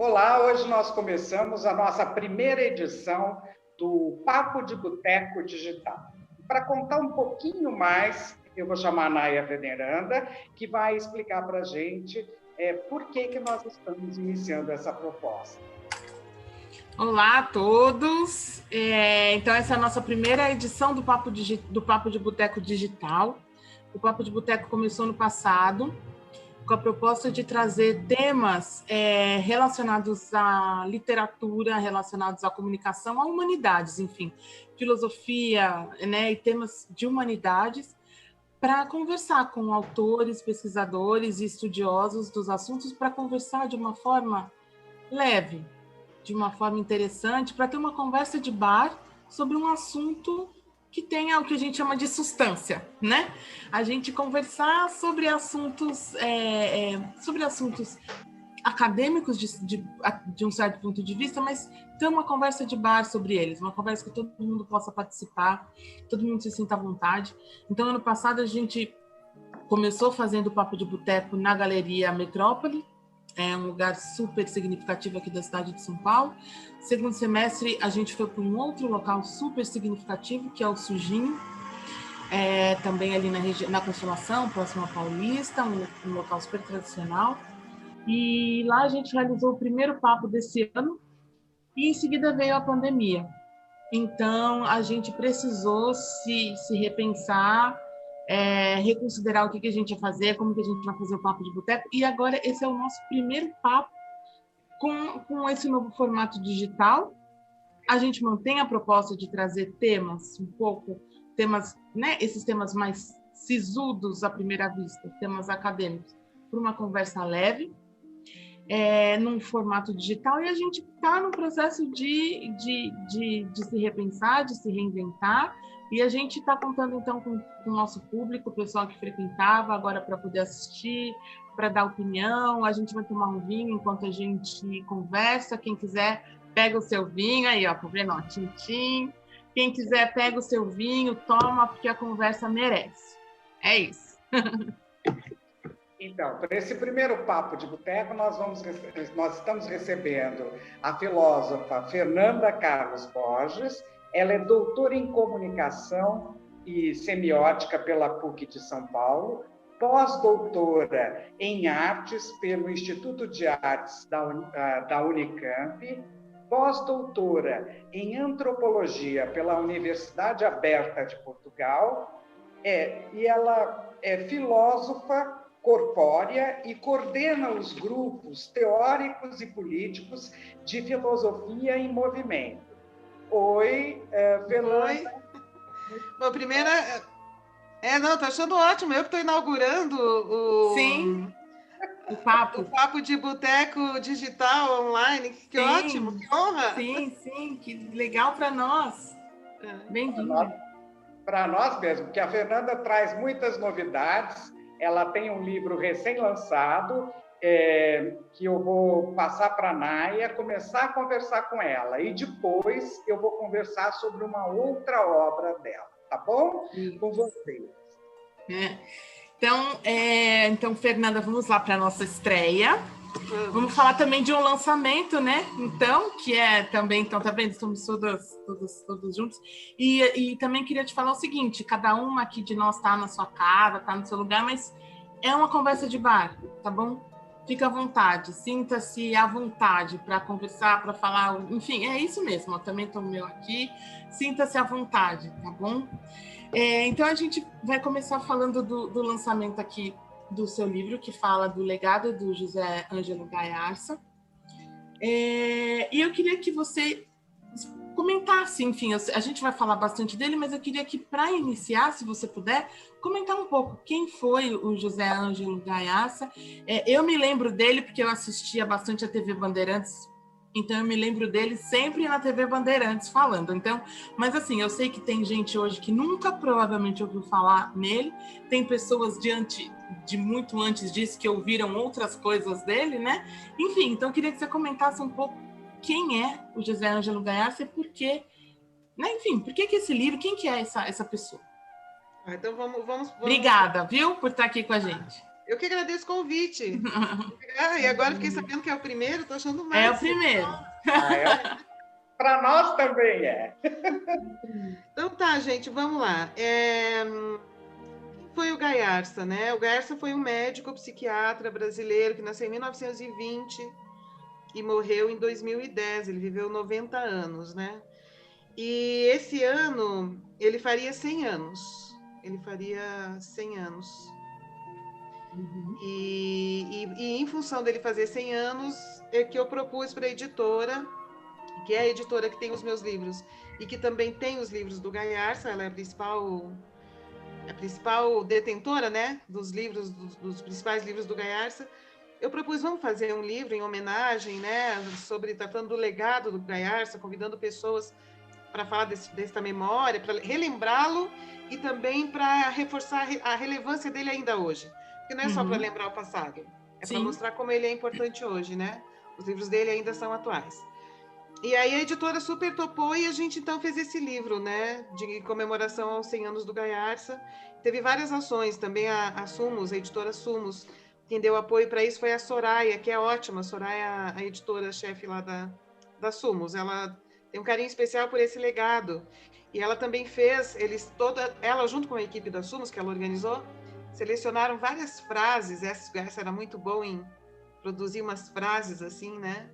Olá, hoje nós começamos a nossa primeira edição do Papo de Boteco Digital. Para contar um pouquinho mais, eu vou chamar a Naya Veneranda, que vai explicar para a gente por que nós estamos iniciando essa proposta. Olá a todos! Então, essa é a nossa primeira edição do Papo de Boteco Digital. O Papo de Boteco começou no passado, com a proposta de trazer temas relacionados à literatura, relacionados à comunicação, a humanidades, enfim, filosofia, né, e temas de humanidades, para conversar com autores, pesquisadores e estudiosos dos assuntos, para conversar de uma forma leve, de uma forma interessante, para ter uma conversa de bar sobre um assunto que tenha o que a gente chama de substância, né? A gente conversar sobre assuntos acadêmicos de um certo ponto de vista, mas ter uma conversa de bar sobre eles, uma conversa que todo mundo possa participar, todo mundo se sinta à vontade. Então, ano passado, a gente começou fazendo o Papo de Boteco na Galeria Metrópole, é um lugar super significativo aqui da cidade de São Paulo. Segundo semestre, a gente foi para um outro local super significativo, que é o Sujinho, também ali na Consolação, próximo à Paulista, um local super tradicional. E lá a gente realizou o primeiro papo desse ano, e em seguida veio a pandemia. Então, a gente precisou se repensar, reconsiderar o que a gente ia fazer, como que a gente vai fazer o Papo de Boteco. E agora esse é o nosso primeiro papo com esse novo formato digital. A gente mantém a proposta de trazer temas, né, esses temas mais sisudos à primeira vista, temas acadêmicos, para uma conversa leve, num formato digital, e a gente está no processo de se repensar, de se reinventar, e a gente está contando, então, com o nosso público, o pessoal que frequentava, agora para poder assistir, para dar opinião. A gente vai tomar um vinho enquanto a gente conversa. Quem quiser, pega o seu vinho, aí, ó, tá vendo? Ó, tchim-tchim. Quem quiser, pega o seu vinho, toma, porque a conversa merece. É isso. Então, para esse primeiro Papo de Boteco, nós estamos recebendo a filósofa Fernanda Carlos Borges. Ela é doutora em comunicação e semiótica pela PUC de São Paulo, pós-doutora em artes pelo Instituto de Artes da Unicamp, pós-doutora em antropologia pela Universidade Aberta de Portugal, e ela é filósofa corpórea e coordena os grupos teóricos e políticos de filosofia em movimento. Oi, Fernanda. Oi. Bom, primeira... não, tô achando ótimo. Eu que estou inaugurando Sim, o Papo de Boteco Digital Online. Que sim, ótimo, que honra. Sim, que legal para nós. Bem-vinda. Para nós mesmo, porque a Fernanda traz muitas novidades. Ela tem um livro recém-lançado, que eu vou passar para a Naya, começar a conversar com ela. E depois eu vou conversar sobre uma outra obra dela, tá bom? Isso. Com vocês. Então, Fernanda, vamos lá para a nossa estreia. Vamos falar também de um lançamento, né? Então, que é também, então, tá vendo? Estamos todos juntos. E também queria te falar o seguinte: cada uma aqui de nós está na sua casa, está no seu lugar, mas é uma conversa de bar, tá bom? Fica à vontade, sinta-se à vontade para conversar, para falar, enfim, é isso mesmo. Eu também estou meu aqui, sinta-se à vontade, tá bom? Então, a gente vai começar falando do lançamento aqui do seu livro, que fala do legado do José Ângelo Gayarsa. E eu queria que você comentasse, enfim, a gente vai falar bastante dele, mas eu queria que, para iniciar, se você puder, comentar um pouco quem foi o José Ângelo Gayarsa. Eu me lembro dele porque eu assistia bastante a TV Bandeirantes, então eu me lembro dele sempre na TV Bandeirantes falando. Então, mas assim, eu sei que tem gente hoje que nunca provavelmente ouviu falar nele, tem pessoas de muito antes disso que ouviram outras coisas dele, né? Enfim, então eu queria que você comentasse um pouco quem é o José Ângelo Gayarsa e por quê, né? Enfim, por que esse livro, quem que é essa pessoa? Então vamos... Obrigada, viu, por estar aqui com a gente. Eu que agradeço o convite. E agora fiquei sabendo que é o primeiro, estou achando mais. É o primeiro. Para nós também é. Então tá, gente, vamos lá. Quem foi o Gayarsa, né? O Gayarsa foi um médico psiquiatra brasileiro que nasceu em 1920 e morreu em 2010. Ele viveu 90 anos, né? E esse ano ele faria 100 anos. Ele faria 100 anos. Uhum. E em função dele fazer 100 anos, é que eu propus para a editora, que é a editora que tem os meus livros e que também tem os livros do Gayarsa, ela é a principal detentora, né, dos livros, dos principais livros do Gayarsa. Eu propus, vamos fazer um livro em homenagem, né, tratando do legado do Gayarsa, convidando pessoas para falar dessa memória, para relembrá-lo e também para reforçar a relevância dele ainda hoje. Porque não é só para lembrar o passado, é para mostrar como ele é importante hoje, né? Os livros dele ainda são atuais. E aí a editora super topou e a gente então fez esse livro, né, de comemoração aos 100 anos do Gayarsa. Teve várias ações, também a Sumos, a editora Sumos, quem deu apoio para isso foi a Soraya, que é ótima. A Soraya, a editora-chefe lá da Sumos, ela tem um carinho especial por esse legado. E ela também fez, ela junto com a equipe da Sumos, que ela organizou, selecionaram várias frases. Essa era muito bom em produzir umas frases assim, né?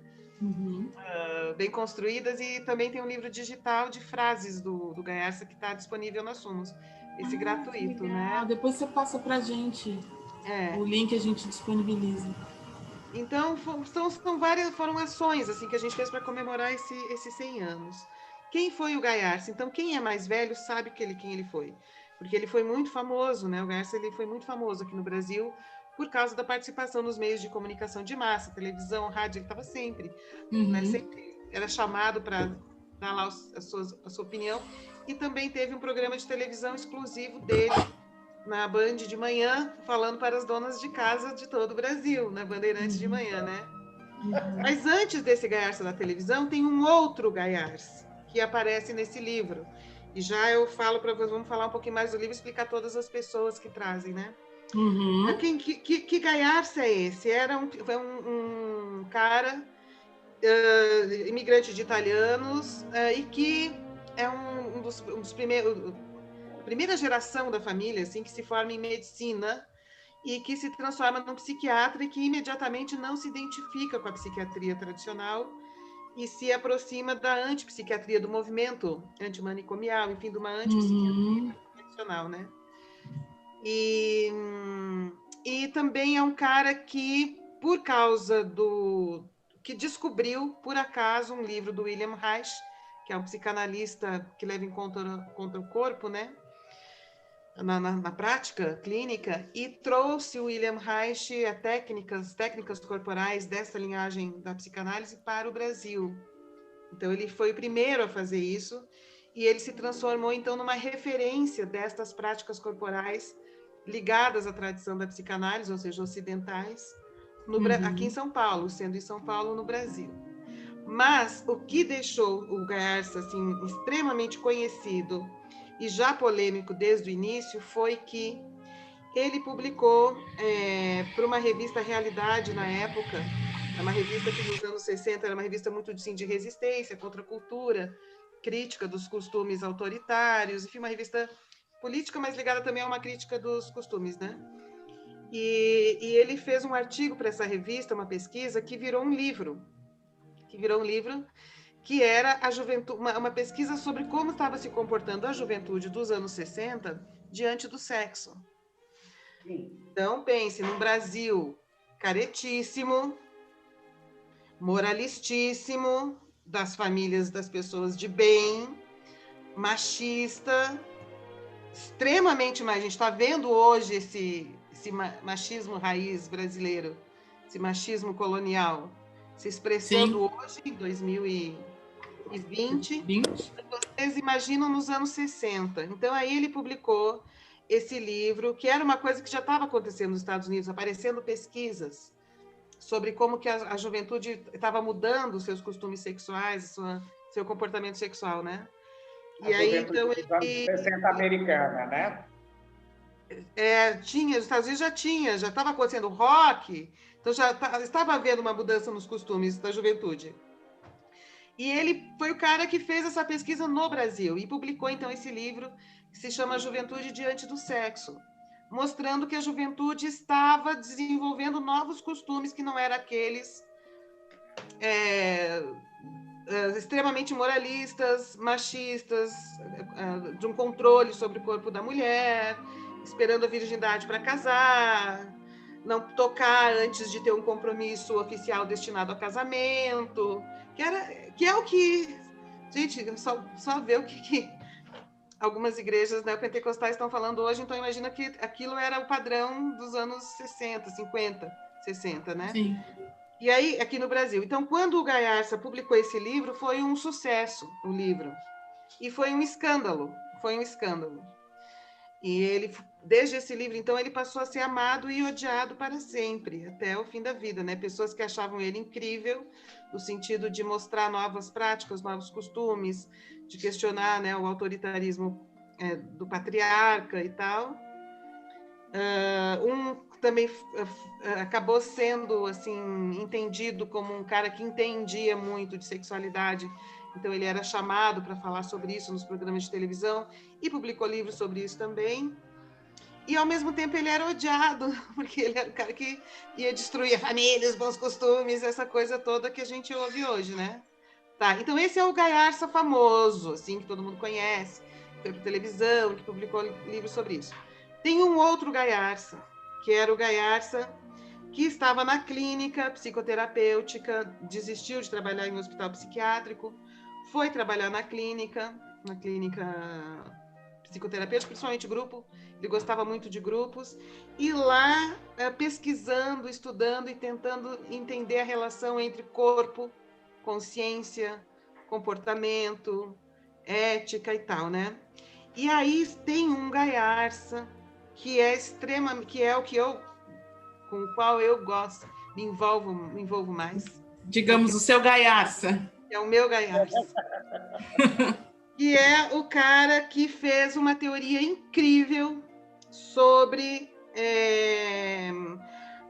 Bem construídas, e também tem um livro digital de frases do Gayarsa que está disponível na Sumos. Esse gratuito, né? Depois você passa pra gente o link, a gente disponibiliza. Então, foram ações assim que a gente fez para comemorar esses 100 anos. Quem foi o Gayarsa? Então, quem é mais velho sabe quem ele foi, porque ele foi muito famoso, né? O Gayarsa ele foi muito famoso aqui no Brasil por causa da participação nos meios de comunicação de massa, televisão, rádio. Ele estava sempre, né? Sempre era chamado para dar lá a sua opinião, e também teve um programa de televisão exclusivo dele na Band de manhã, falando para as donas de casa de todo o Brasil, na Bandeirantes de manhã, né? Mas antes desse Gayarsa da televisão, tem um outro Gayarsa que aparece nesse livro. E já eu falo para vocês, vamos falar um pouquinho mais do livro, explicar todas as pessoas que trazem, né? Que Gayarsa é esse? Foi um cara imigrante de italianos e que é um dos primeiros, primeira geração da família, assim, que se forma em medicina e que se transforma num psiquiatra e que imediatamente não se identifica com a psiquiatria tradicional e se aproxima da antipsiquiatria, do movimento antimanicomial, enfim, de uma antipsiquiatria tradicional, né? E também é um cara que, por causa que descobriu, por acaso, um livro do William Reich, que é um psicanalista que leva em conta o corpo, né? Na prática clínica, e trouxe o William Reich a técnicas corporais dessa linhagem da psicanálise para o Brasil. Então, ele foi o primeiro a fazer isso, e ele se transformou, então, numa referência destas práticas corporais ligadas à tradição da psicanálise, ou seja, ocidentais, aqui em São Paulo, sendo em São Paulo, no Brasil. Mas o que deixou o Gayarsa assim, extremamente conhecido e já polêmico desde o início foi que ele publicou para uma revista Realidade na época, uma revista que nos anos 60 era uma revista muito assim, de resistência contra a cultura, crítica dos costumes autoritários, enfim, uma revista política, mas ligada também a uma crítica dos costumes, né? E ele fez um artigo para essa revista, uma pesquisa, que virou um livro, que era a juventude, uma pesquisa sobre como estava se comportando a juventude dos anos 60 diante do sexo. Então, pense, num Brasil caretíssimo, moralistíssimo, das famílias das pessoas de bem, machista, extremamente mais. A gente está vendo hoje esse machismo raiz brasileiro, esse machismo colonial, se expressando hoje, em 2020. Vocês imaginam nos anos 60. Então, aí ele publicou esse livro, que era uma coisa que já estava acontecendo nos Estados Unidos, aparecendo pesquisas sobre como que a juventude estava mudando seus costumes sexuais, seu comportamento sexual, né? E aí, então, ele... 60 americana, né? Tinha, nos Estados Unidos já estava acontecendo rock, então estava havendo uma mudança nos costumes da juventude. E ele foi o cara que fez essa pesquisa no Brasil e publicou, então, esse livro que se chama Juventude Diante do Sexo, mostrando que a juventude estava desenvolvendo novos costumes que não eram aqueles extremamente moralistas, machistas, de um controle sobre o corpo da mulher, esperando a virgindade para casar, não tocar antes de ter um compromisso oficial destinado ao casamento, que é o que... Gente, só ver o que algumas igrejas neopentecostais estão falando hoje, então imagina que aquilo era o padrão dos anos 60, 50, 60, né? Sim. E aí, aqui no Brasil. Então, quando o Gayarsa publicou esse livro, foi um sucesso, o livro. E foi um escândalo, E ele, desde esse livro, então, ele passou a ser amado e odiado para sempre, até o fim da vida, né? Pessoas que achavam ele incrível, no sentido de mostrar novas práticas, novos costumes, de questionar, né, o autoritarismo do patriarca e tal. Também acabou sendo assim entendido como um cara que entendia muito de sexualidade, então ele era chamado para falar sobre isso nos programas de televisão e publicou livros sobre isso também. E ao mesmo tempo ele era odiado, porque ele era um cara que ia destruir a família, os bons costumes, essa coisa toda que a gente ouve hoje, né? Tá, então esse é o Gayarsa famoso, assim, que todo mundo conhece, que foi para televisão, que publicou livros sobre isso. Tem um outro Gayarsa, que era o Gayarsa que estava na clínica psicoterapêutica, desistiu de trabalhar em um hospital psiquiátrico, foi trabalhar na clínica psicoterapêutica, principalmente grupo, ele gostava muito de grupos, e lá pesquisando, estudando e tentando entender a relação entre corpo, consciência, comportamento, ética e tal, né? E aí tem um Gayarsa que é com o qual eu gosto, me envolvo mais. Digamos, o seu Gayarsa. É o meu Gayarsa. Que é o cara que fez uma teoria incrível sobre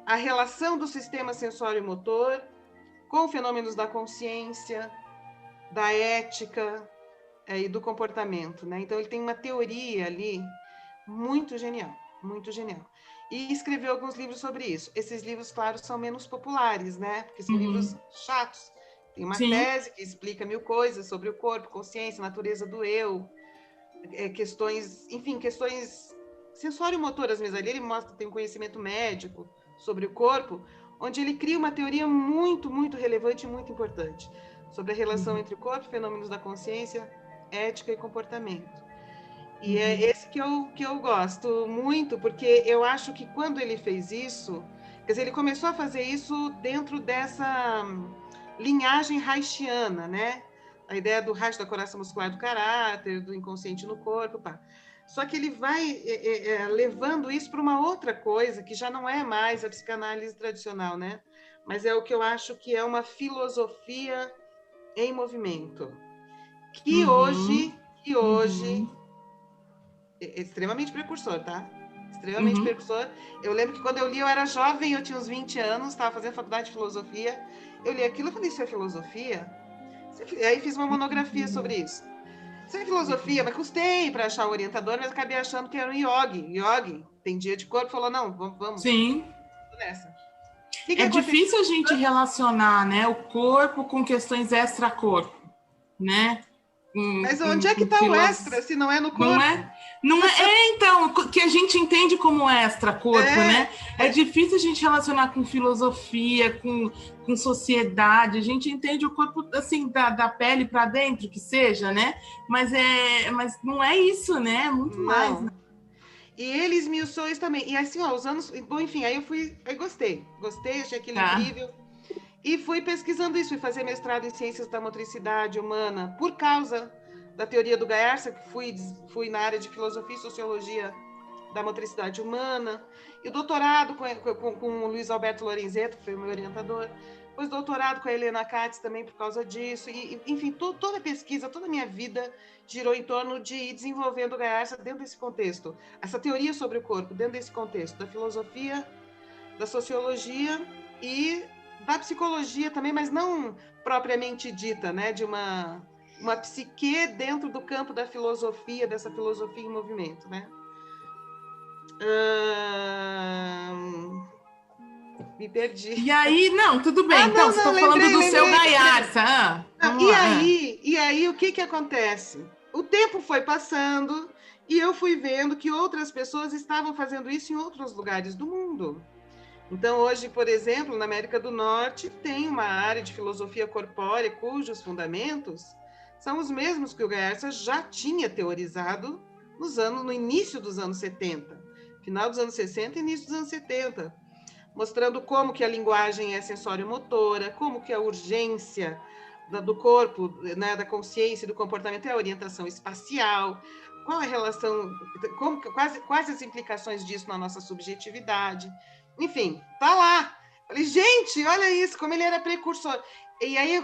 a relação do sistema sensório-motor com fenômenos da consciência, da ética e do comportamento, né? Então, ele tem uma teoria ali muito genial, muito genial. E escreveu alguns livros sobre isso. Esses livros, claro, são menos populares, né? Porque são livros chatos. Tem uma tese que explica 1000 coisas sobre o corpo, consciência, natureza do eu, questões sensório-motoras mesmo. Ali ele mostra, tem um conhecimento médico sobre o corpo, onde ele cria uma teoria muito, muito relevante e muito importante sobre a relação entre o corpo, fenômenos da consciência, ética e comportamento. E é esse que eu gosto muito, porque eu acho que quando ele fez isso, quer dizer, ele começou a fazer isso dentro dessa linhagem reichiana, né? A ideia do Reich, da coração muscular do caráter, do inconsciente no corpo, pá. Só que ele vai levando isso para uma outra coisa, que já não é mais a psicanálise tradicional, né? Mas é o que eu acho que é uma filosofia em movimento. Que hoje é extremamente precursor, tá? Extremamente precursor. Eu lembro que quando eu li, eu era jovem, eu tinha uns 20 anos, estava fazendo faculdade de filosofia. Eu li aquilo e falei, isso é filosofia? E aí fiz uma monografia sobre isso. Isso é filosofia, mas custei para achar o orientador, mas acabei achando que era um yogi. Tem dia de corpo, falou, não, vamos. Sim. Nessa. É difícil a gente relacionar, né, o corpo com questões extra-corpo, né? Mas onde é que está o extra, se não é no corpo? Não é, então, que a gente entende como extra-corpo, né? É difícil a gente relacionar com filosofia, com sociedade. A gente entende o corpo, assim, da pele para dentro, que seja, né? Mas não é isso, né? É muito mais, né? E ele esmiuçou isso também. E assim, os anos... Bom, enfim, aí gostei, achei aquilo incrível. E fui pesquisando isso, fui fazer mestrado em Ciências da Motricidade Humana por causa da teoria do Gayarsa, que fui na área de Filosofia e Sociologia da Motricidade Humana, e o doutorado com o Luiz Alberto Lorenzetto, que foi o meu orientador, Pós-doutorado com a Helena Katz também por causa disso. E, enfim, toda a pesquisa, toda a minha vida girou em torno de ir desenvolvendo o Gayarsa dentro desse contexto. Essa teoria sobre o corpo, dentro desse contexto da filosofia, da sociologia e da psicologia também, mas não propriamente dita, né? De uma psique dentro do campo da filosofia, dessa filosofia em movimento, né? Me perdi. E aí, não, tudo bem. Então, você está falando do seu Gayarsa. E aí, o que acontece? O tempo foi passando e eu fui vendo que outras pessoas estavam fazendo isso em outros lugares do mundo. Então, hoje, por exemplo, na América do Norte, tem uma área de filosofia corpórea cujos fundamentos são os mesmos que o Gayarsa já tinha teorizado no início dos anos 70, final dos anos 60 e início dos anos 70, mostrando como que a linguagem é sensório-motora, como que a urgência do corpo, né, da consciência e do comportamento é a orientação espacial, qual é a relação, quais as implicações disso na nossa subjetividade. Enfim, tá lá. Falei, gente, olha isso, como ele era precursor. E aí,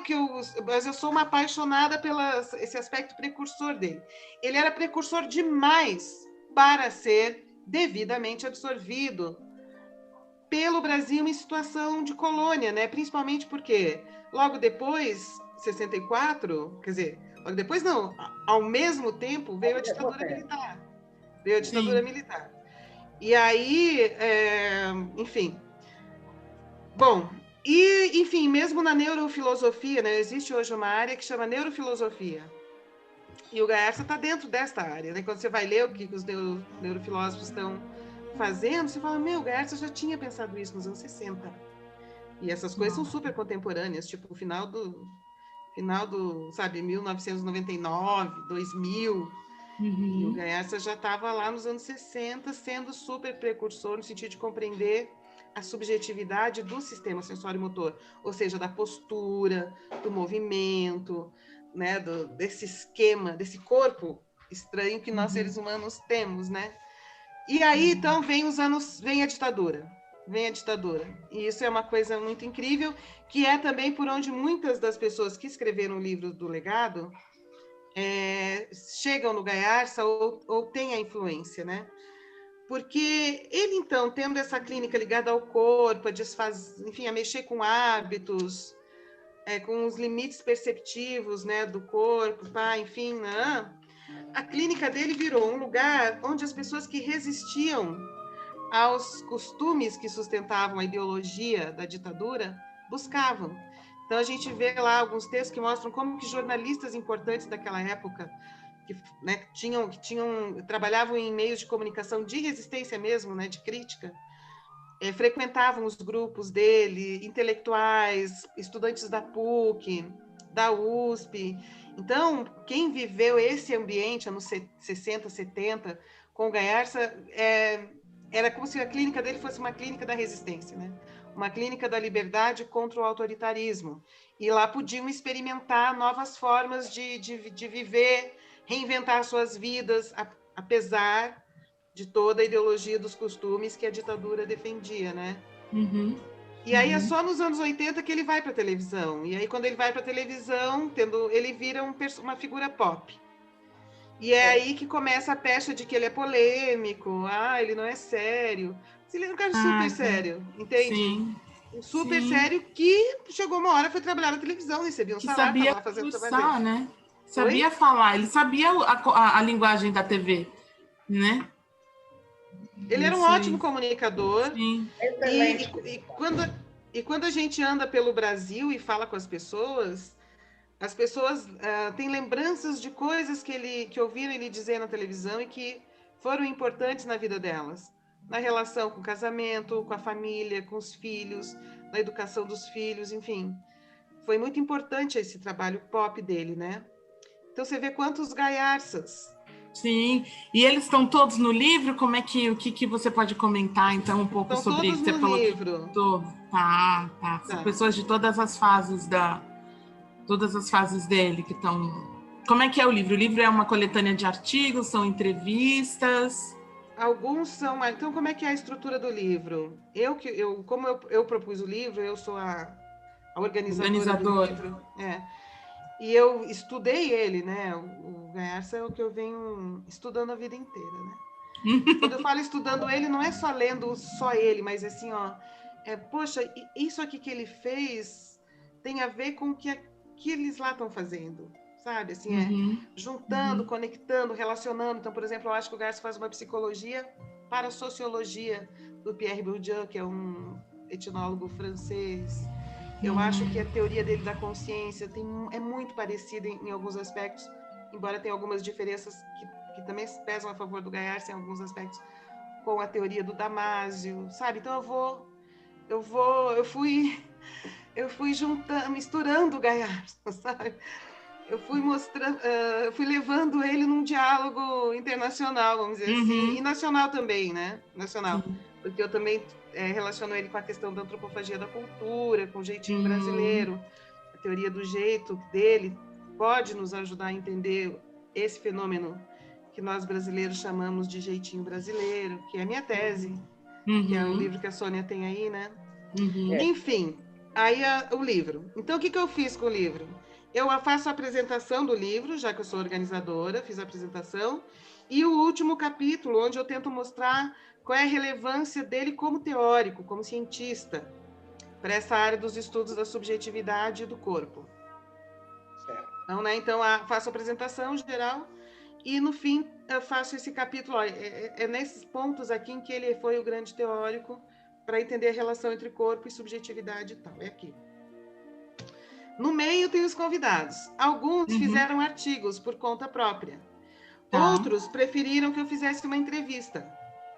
mas eu sou uma apaixonada pelo esse aspecto precursor dele. Ele era precursor demais para ser devidamente absorvido pelo Brasil em situação de colônia, né? Principalmente porque logo depois, 64, quer dizer, logo depois não, ao mesmo tempo veio a ditadura militar. Veio a ditadura militar. E aí, enfim. Bom, e, enfim, mesmo na neurofilosofia, né, existe hoje uma área que chama neurofilosofia. E o Gayarsa está dentro desta área, né? Quando você vai ler o que os neurofilósofos estão fazendo, você fala, o Gayarsa já tinha pensado isso nos anos 60. E essas coisas são super contemporâneas, tipo o final do, sabe, 1999, 2000. E o Gayarsa já estava lá nos anos 60, sendo super precursor no sentido de compreender a subjetividade do sistema sensório-motor, ou seja, da postura, do movimento, né, desse esquema, desse corpo estranho que nós seres humanos temos, né? E aí, então, vem a ditadura. E isso é uma coisa muito incrível, que é também por onde muitas das pessoas que escreveram o livro do legado chegam no Gayarsa ou têm a influência, né? Porque ele, então, tendo essa clínica ligada ao corpo, a mexer com hábitos, com os limites perceptivos, né, do corpo, enfim, né? A clínica dele virou um lugar onde as pessoas que resistiam aos costumes que sustentavam a ideologia da ditadura buscavam. Então, a gente vê lá alguns textos que mostram como que jornalistas importantes daquela época, né, trabalhavam em meios de comunicação de resistência mesmo, né, de crítica, frequentavam os grupos dele, intelectuais, estudantes da PUC, da USP. Então, quem viveu esse ambiente anos 60, 70, com o Gayarsa, era como se a clínica dele fosse uma clínica da resistência, né? Uma clínica da liberdade contra o autoritarismo. E lá podiam experimentar novas formas de viver, reinventar suas vidas, apesar de toda a ideologia dos costumes que a ditadura defendia, né? E aí é só nos anos 80 que ele vai para a televisão. E aí, quando ele vai para a televisão, ele vira uma figura pop. E é aí que começa a pecha de que ele é polêmico, ele não é sério. Ele é um cara super sério, entende? Sim. Super sério, que chegou uma hora, foi trabalhar na televisão, recebia um salário, estava lá fazendo o trabalho dele. Né? Sabia falar, ele sabia a linguagem da TV, né? Ele era um ótimo comunicador. Sim. E quando a gente anda pelo Brasil e fala com as pessoas têm lembranças de coisas que ouviram ele dizer na televisão e que foram importantes na vida delas. Na relação com o casamento, com a família, com os filhos, na educação dos filhos, enfim. Foi muito importante esse trabalho pop dele, né? Então, você vê quantos Gayarsas. Sim, e eles estão todos no livro? Como é o que você pode comentar, então, um pouco sobre isso? Estão todos no livro. Tá. São pessoas de todas as fases dele que estão... Como é que é o livro? O livro é uma coletânea de artigos, entrevistas... Alguns são... Então, como é que é a estrutura do livro? Como eu propus o livro, eu sou a a organizadora do livro. E eu estudei ele, né? O Gayarsa é o que eu venho estudando a vida inteira, né? Quando eu falo estudando ele, não é só lendo só ele, mas assim, ó, poxa, isso aqui que ele fez tem a ver com o que eles lá estão fazendo, sabe? Assim, juntando, conectando, relacionando. Então, por exemplo, eu acho que o Gayarsa faz uma psicologia para a sociologia do Pierre Bourdieu, que é um etnólogo francês. Eu acho que a teoria dele da consciência é muito parecida em alguns aspectos, embora tenha algumas diferenças que também pesam a favor do Gayarsa em alguns aspectos, com a teoria do Damasio, sabe? Então eu fui juntando, misturando o Gayarsa, sabe? Eu fui mostrando, fui levando ele num diálogo internacional, vamos dizer assim, e nacional também, né? Nacional, porque eu também relaciono ele com a questão da antropofagia da cultura, com o jeitinho brasileiro, a teoria do jeito dele pode nos ajudar a entender esse fenômeno que nós brasileiros chamamos de jeitinho brasileiro, que é a minha tese, que é o livro que a Sônia tem aí, né? Enfim, aí o livro. Então, o que eu fiz com o livro? Eu faço a apresentação do livro, já que eu sou organizadora, fiz a apresentação, e o último capítulo, onde eu tento mostrar qual é a relevância dele como teórico, como cientista, para essa área dos estudos da subjetividade e do corpo. Certo. Então, né, faço a apresentação geral, e no fim eu faço esse capítulo, é nesses pontos aqui em que ele foi o grande teórico para entender a relação entre corpo e subjetividade e tal, é aqui. No meio tem os convidados. Alguns fizeram artigos por conta própria. Outros preferiram que eu fizesse uma entrevista.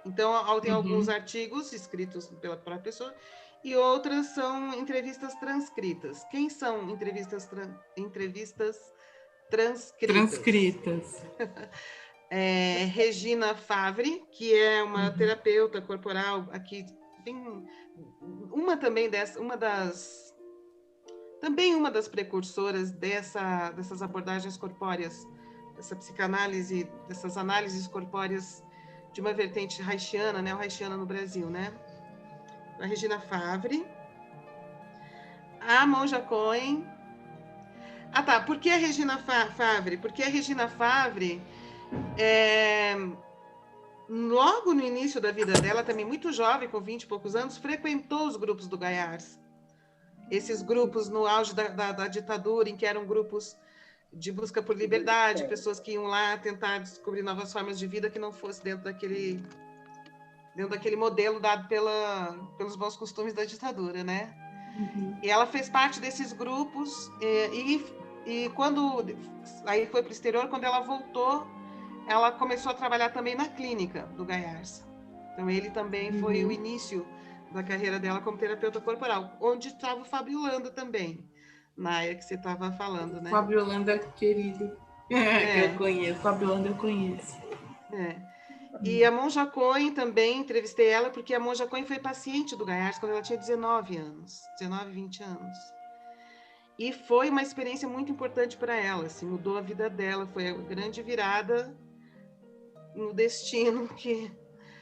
Então, tem alguns artigos escritos pela própria pessoa e outras são entrevistas transcritas. Quem são entrevistas transcritas? Regina Favre, que é uma terapeuta corporal aqui, tem uma também uma das precursoras dessas abordagens corpóreas, dessa psicanálise, dessas análises corpóreas de uma vertente haitiana, né, o haitiana no Brasil, né? A Regina Favre, a Monja Cohen. Ah, tá. Por que a Regina Favre? Porque a Regina Favre, logo no início da vida dela, também muito jovem, com 20 e poucos anos, frequentou os grupos do Gayarsa. Esses grupos no auge da ditadura, em que eram grupos de busca por liberdade, pessoas que iam lá tentar descobrir novas formas de vida que não fosse dentro daquele modelo dado pelos bons costumes da ditadura, né? E ela fez parte desses grupos e quando aí foi para o exterior, quando ela voltou, ela começou a trabalhar também na clínica do Gayarsa. Então ele também foi o início da carreira dela como terapeuta corporal, onde estava o Fábio Landa também, na área que você estava falando, né? Fábio Landa, querido, que eu conheço. Fábio Landa eu conheço. E a Monja Cohen também, entrevistei ela, porque a Monja Cohen foi paciente do Gayarsa quando ela tinha 19 anos, 19, 20 anos. E foi uma experiência muito importante para ela, assim, mudou a vida dela, foi a grande virada no destino que...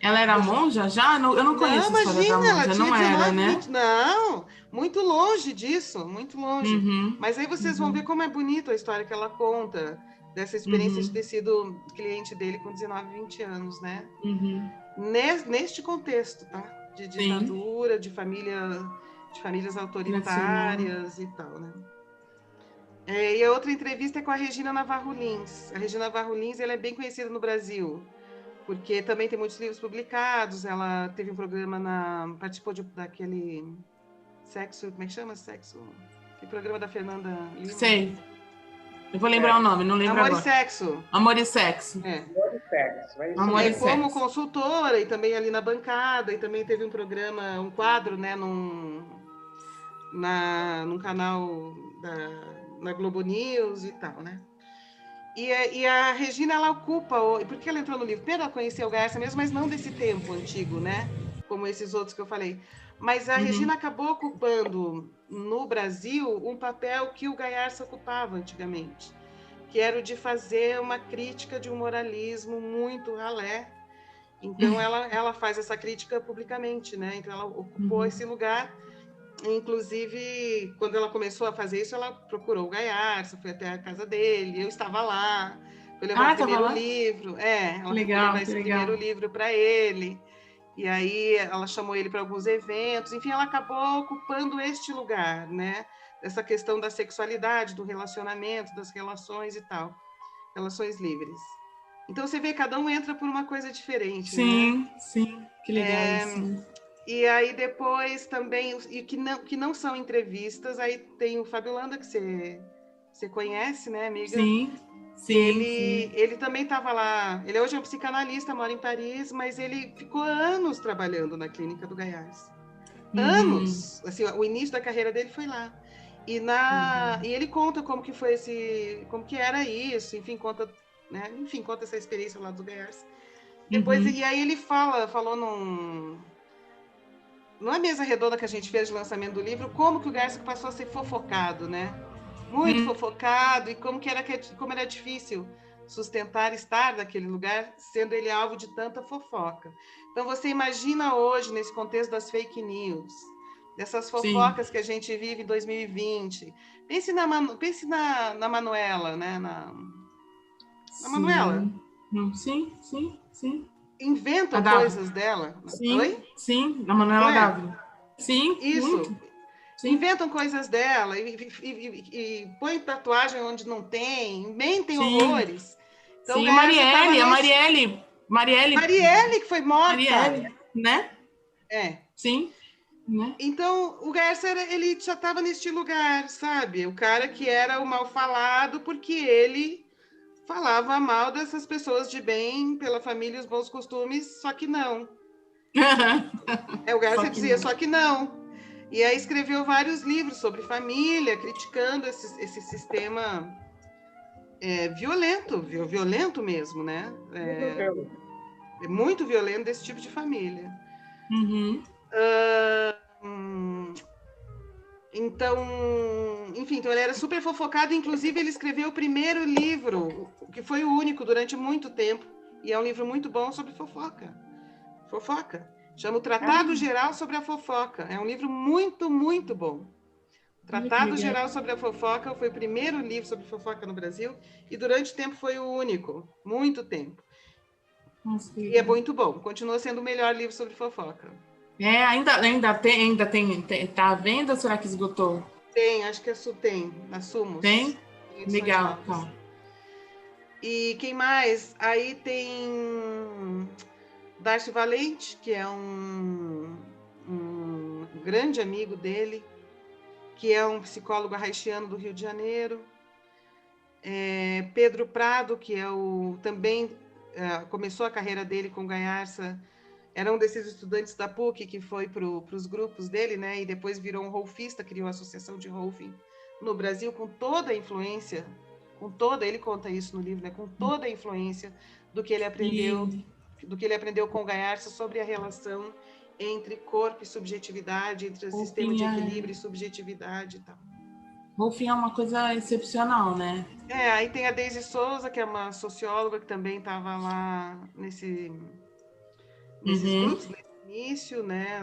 Ela era monja já? Eu não conheço a história da monja, ela tinha não 19, era, né? 20, não, muito longe disso, muito longe. Mas aí vocês vão ver como é bonito a história que ela conta, dessa experiência de ter sido cliente dele com 19, 20 anos, né? Neste contexto, tá? De ditadura, de famílias autoritárias e tal, né? E a outra entrevista é com a Regina Navarro Lins. A Regina Navarro Lins, ela é bem conhecida no Brasil, porque também tem muitos livros publicados. Ela teve um programa participou daquele Sexo, como é que chama? Que programa da Fernanda Lima? Sei. Eu vou lembrar o nome, não lembro Amor agora. e Sexo. Amor e Sexo. Amor e Sexo. Como consultora e também ali na bancada, e também teve um programa, um quadro, né, num canal na Globo News e tal, né? E a Regina, ela ocupa... Por que ela entrou no livro? Primeiro, ela conheceu o Gayarsa mesmo, mas não desse tempo antigo, né? Como esses outros que eu falei. Mas a Regina acabou ocupando, no Brasil, um papel que o Gayarsa ocupava antigamente, que era o de fazer uma crítica de um moralismo muito ralé. Então, ela faz essa crítica publicamente, né? Então, ela ocupou esse lugar Inclusive, quando ela começou a fazer isso, ela procurou o Gaiarsa, foi até a casa dele, eu estava lá, foi levar o primeiro livro, ela foi levar esse primeiro livro para ele, e aí ela chamou ele para alguns eventos, enfim, ela acabou ocupando este lugar, né? Essa questão da sexualidade, do relacionamento, das relações e tal, relações livres. Então, você vê, cada um entra por uma coisa diferente, sim, né? Sim, que legal, sim. E aí depois também, e que não são entrevistas, aí tem o Fábio Landa, que você conhece, né, amiga? Sim, Ele também estava lá, ele hoje é um psicanalista, mora em Paris, mas ele ficou anos trabalhando na clínica do Gaiarsa. Anos! Assim, o início da carreira dele foi lá. E ele conta como que foi como que era isso, enfim, conta essa experiência lá do Gaiarsa. Depois, e aí ele falou numa mesa redonda que a gente fez de lançamento do livro, como que o Gaiarsa passou a ser fofocado, né? Muito fofocado, e como era difícil sustentar estar naquele lugar, sendo ele alvo de tanta fofoca. Então, você imagina hoje, nesse contexto das fake news, dessas fofocas que a gente vive em 2020. Pense na Manuela, né? Na Manuela. Sim. Inventam coisas dela. Sim, a Manuela Dávila. Sim, isso. Muito. Sim. Inventam coisas dela e põem tatuagem onde não tem, mentem horrores. Então, sim, Marielle que foi morta. Marielle, né? Sim. Né? Então, o Gaiarsa ele já estava neste lugar, sabe? O cara que era o mal falado porque ele falava mal dessas pessoas de bem, pela família e os bons costumes, só que não. O Gaiarsa dizia, só que não. E aí escreveu vários livros sobre família, criticando esse sistema violento mesmo, né? Muito violento desse tipo de família. Então, enfim, então ele era super fofocado, inclusive ele escreveu o primeiro livro, que foi o único durante muito tempo, e é um livro muito bom sobre fofoca. Chama o Tratado Geral sobre a Fofoca. É um livro muito, muito bom. Tratado Geral sobre a Fofoca foi o primeiro livro sobre fofoca no Brasil e durante tempo foi o único, muito tempo. Nossa, e é muito bom, continua sendo o melhor livro sobre fofoca. Ainda tem, tá à venda ou será que esgotou? Tem, acho que tem, na Sumos. Tem? Legal, tá. E quem mais? Aí tem Darcy Valente, que é um grande amigo dele, que é um psicólogo haitiano do Rio de Janeiro. Pedro Prado, que também começou a carreira dele com Gaiarsa, era um desses estudantes da PUC que foi para os grupos dele, né? E depois virou um rolfista, criou a Associação de Rolfing no Brasil, com toda a influência, ele conta isso no livro, né? Com toda a influência do que ele aprendeu com Gaiarsa sobre a relação entre corpo e subjetividade, entre o sistema de equilíbrio e subjetividade e tal. Rolfing é uma coisa excepcional, né? Aí tem a Daisy Souza, que é uma socióloga que também estava lá nesses grupos, nesse início, né?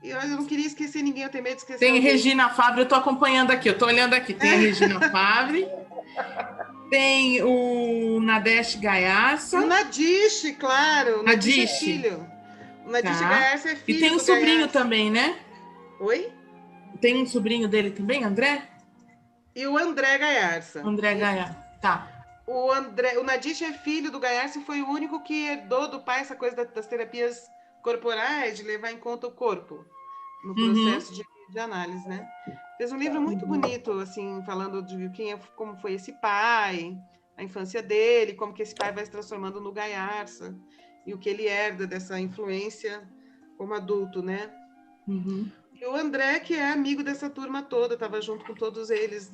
E eu não queria esquecer ninguém, eu tenho medo de esquecer Tem alguém. Regina Fabre, eu estou acompanhando aqui, eu estou olhando aqui. Tem a Regina Fabre, tem o Nadeste Gaiarsa. O Nadish, claro. O Nadish é filho. O Nadish Gaiarsa é filho. E tem um sobrinho também, né? Oi? Tem um sobrinho dele também, André? E o André Gaiarsa. André Gaiarsa, tá. O Nadish é filho do Gaiarsa e foi o único que herdou do pai essa coisa das terapias corporais, de levar em conta o corpo no processo de análise, né? Fez um livro muito bonito, assim, falando de como foi esse pai, a infância dele, como que esse pai vai se transformando no Gaiarsa e o que ele herda dessa influência como adulto, né? E o André, que é amigo dessa turma toda, estava junto com todos eles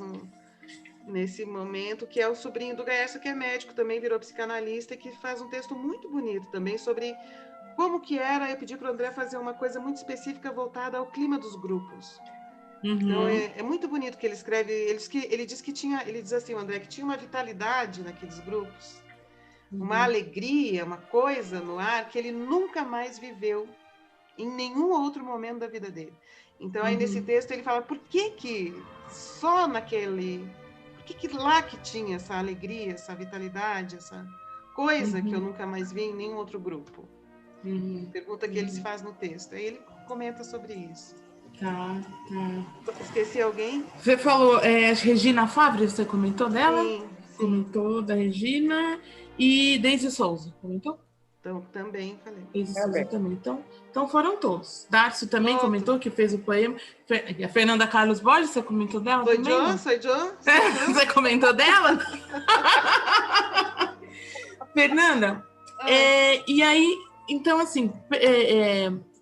nesse momento, que é o sobrinho do Gaiarsa, que é médico, também virou psicanalista, e que faz um texto muito bonito também sobre como que era. Eu pedi para o André fazer uma coisa muito específica voltada ao clima dos grupos. Então, é muito bonito que ele escreve. Ele diz assim, o André, que tinha uma vitalidade naqueles grupos, uma alegria, uma coisa no ar que ele nunca mais viveu em nenhum outro momento da vida dele. Então, aí nesse texto ele fala por que só naquele... Por que lá que tinha essa alegria, essa vitalidade, essa coisa que eu nunca mais vi em nenhum outro grupo? Pergunta que ele se faz no texto. Aí ele comenta sobre isso. Tá. Esqueci alguém? Você falou, Regina Favre, você comentou dela? Sim. Comentou da Regina e Deise Souza, comentou? Então, também falei. Deise Souza também. Então foram todos. Darcio também comentou que fez o poema. A Fernanda Carlos Borges, você comentou dela também? Sou eu? Você comentou dela? Fernanda, e aí, então assim,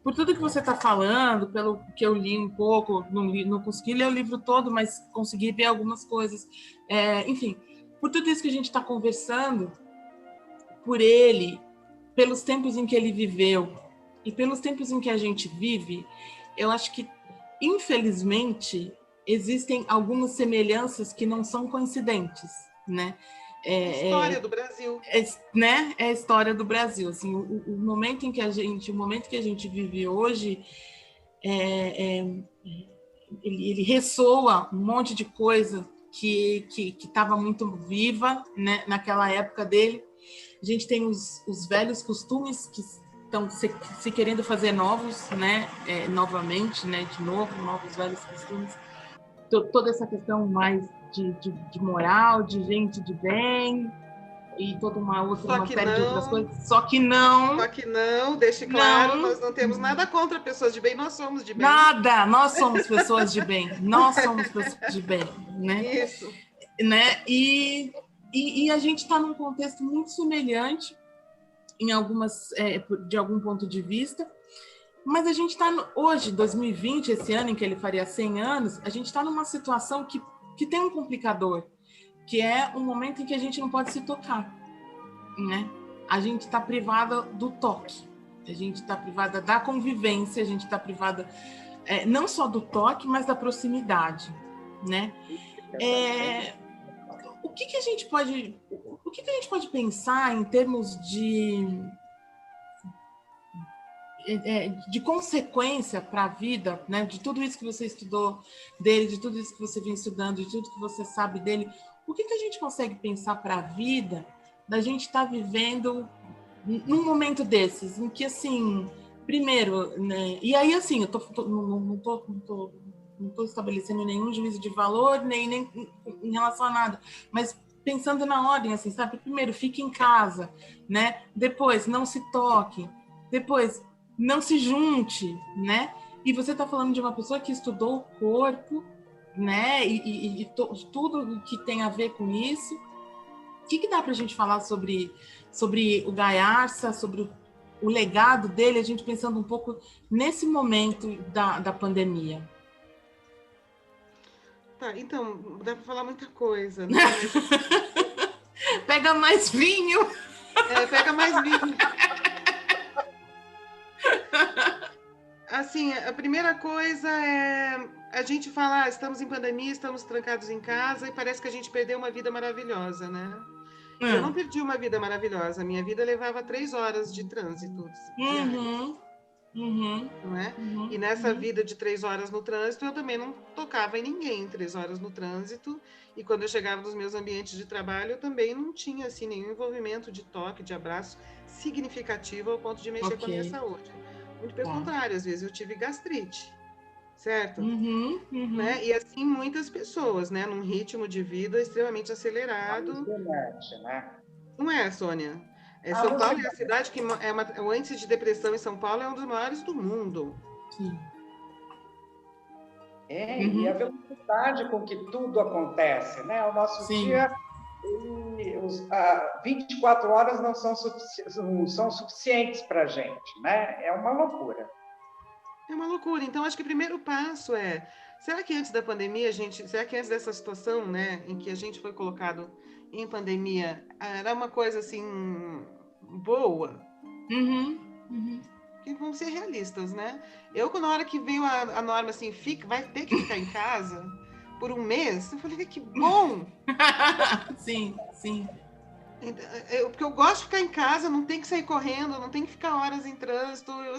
por tudo que você está falando, pelo que eu li um pouco, não consegui ler o livro todo, mas consegui ver algumas coisas. Enfim, por tudo isso que a gente está conversando, por ele, pelos tempos em que ele viveu e pelos tempos em que a gente vive, eu acho que, infelizmente, existem algumas semelhanças que não são coincidentes, né? A história do Brasil. Né? É a história do Brasil. Assim, o momento que a gente vive hoje, ele ressoa um monte de coisa que estava muito viva, né, naquela época dele. A gente tem os velhos costumes que estão se querendo fazer novos, né, novamente, né, de novo, novos velhos costumes. Toda essa questão mais de moral, de gente de bem e toda uma série de outras coisas. Só que não, deixe claro, nós não temos nada contra pessoas de bem, nós somos de bem. Nada, nós somos pessoas de bem, né? Isso. Né? E a gente está num contexto muito semelhante de algum ponto de vista, mas a gente está hoje, 2020, esse ano em que ele faria 100 anos, a gente está numa situação que tem um complicador, que é um momento em que a gente não pode se tocar, né? A gente está privada do toque, a gente está privada da convivência, a gente está privada não só do toque, mas da proximidade, né? O que a gente pode pensar em termos de consequência para a vida, né? De tudo isso que você estudou dele, de tudo isso que você vem estudando, de tudo que você sabe dele, o que a gente consegue pensar para a vida da gente estar vivendo num momento desses, em que, assim, primeiro, né? E aí, assim, eu não estou estabelecendo nenhum juízo de valor, nem em relação a nada, mas pensando na ordem, assim, sabe? Primeiro, fique em casa, né? Depois, não se toque. Depois, não se junte, né? E você está falando de uma pessoa que estudou o corpo, né? E tudo que tem a ver com isso. O que dá para a gente falar sobre o Gaiarsa, sobre o legado dele, a gente pensando um pouco nesse momento da pandemia? Tá, então, dá para falar muita coisa, né? Pega mais vinho! Pega mais vinho. Assim, a primeira coisa é a gente falar, estamos em pandemia, estamos trancados em casa e parece que a gente perdeu uma vida maravilhosa, né? Eu não perdi uma vida maravilhosa, a minha vida levava 3 horas de trânsito diários. Não é? E nessa vida de 3 horas no trânsito, eu também não tocava em ninguém 3 horas no trânsito. E quando eu chegava nos meus ambientes de trabalho, eu também não tinha assim, nenhum envolvimento de toque, de abraço significativo ao ponto de mexer com a minha saúde. Muito pelo contrário, às vezes eu tive gastrite, certo? Né? E assim, muitas pessoas, né? Num ritmo de vida extremamente acelerado. Né? Não é, Sônia? São Paulo é a cidade que o índice de depressão em São Paulo é um dos maiores do mundo. Sim. E a velocidade com que tudo acontece, né? O nosso dia, 24 horas não são suficientes para a gente, né? É uma loucura. É uma loucura. Então, acho que o primeiro passo será que antes da pandemia, será que antes dessa situação, né, em que a gente foi colocado em pandemia, era uma coisa assim boa? Porque vamos ser realistas, né? Na hora que veio a norma assim, vai ter que ficar em casa por um mês, eu falei, que bom! Sim. Porque eu gosto de ficar em casa, não tem que sair correndo, não tem que ficar horas em trânsito. Eu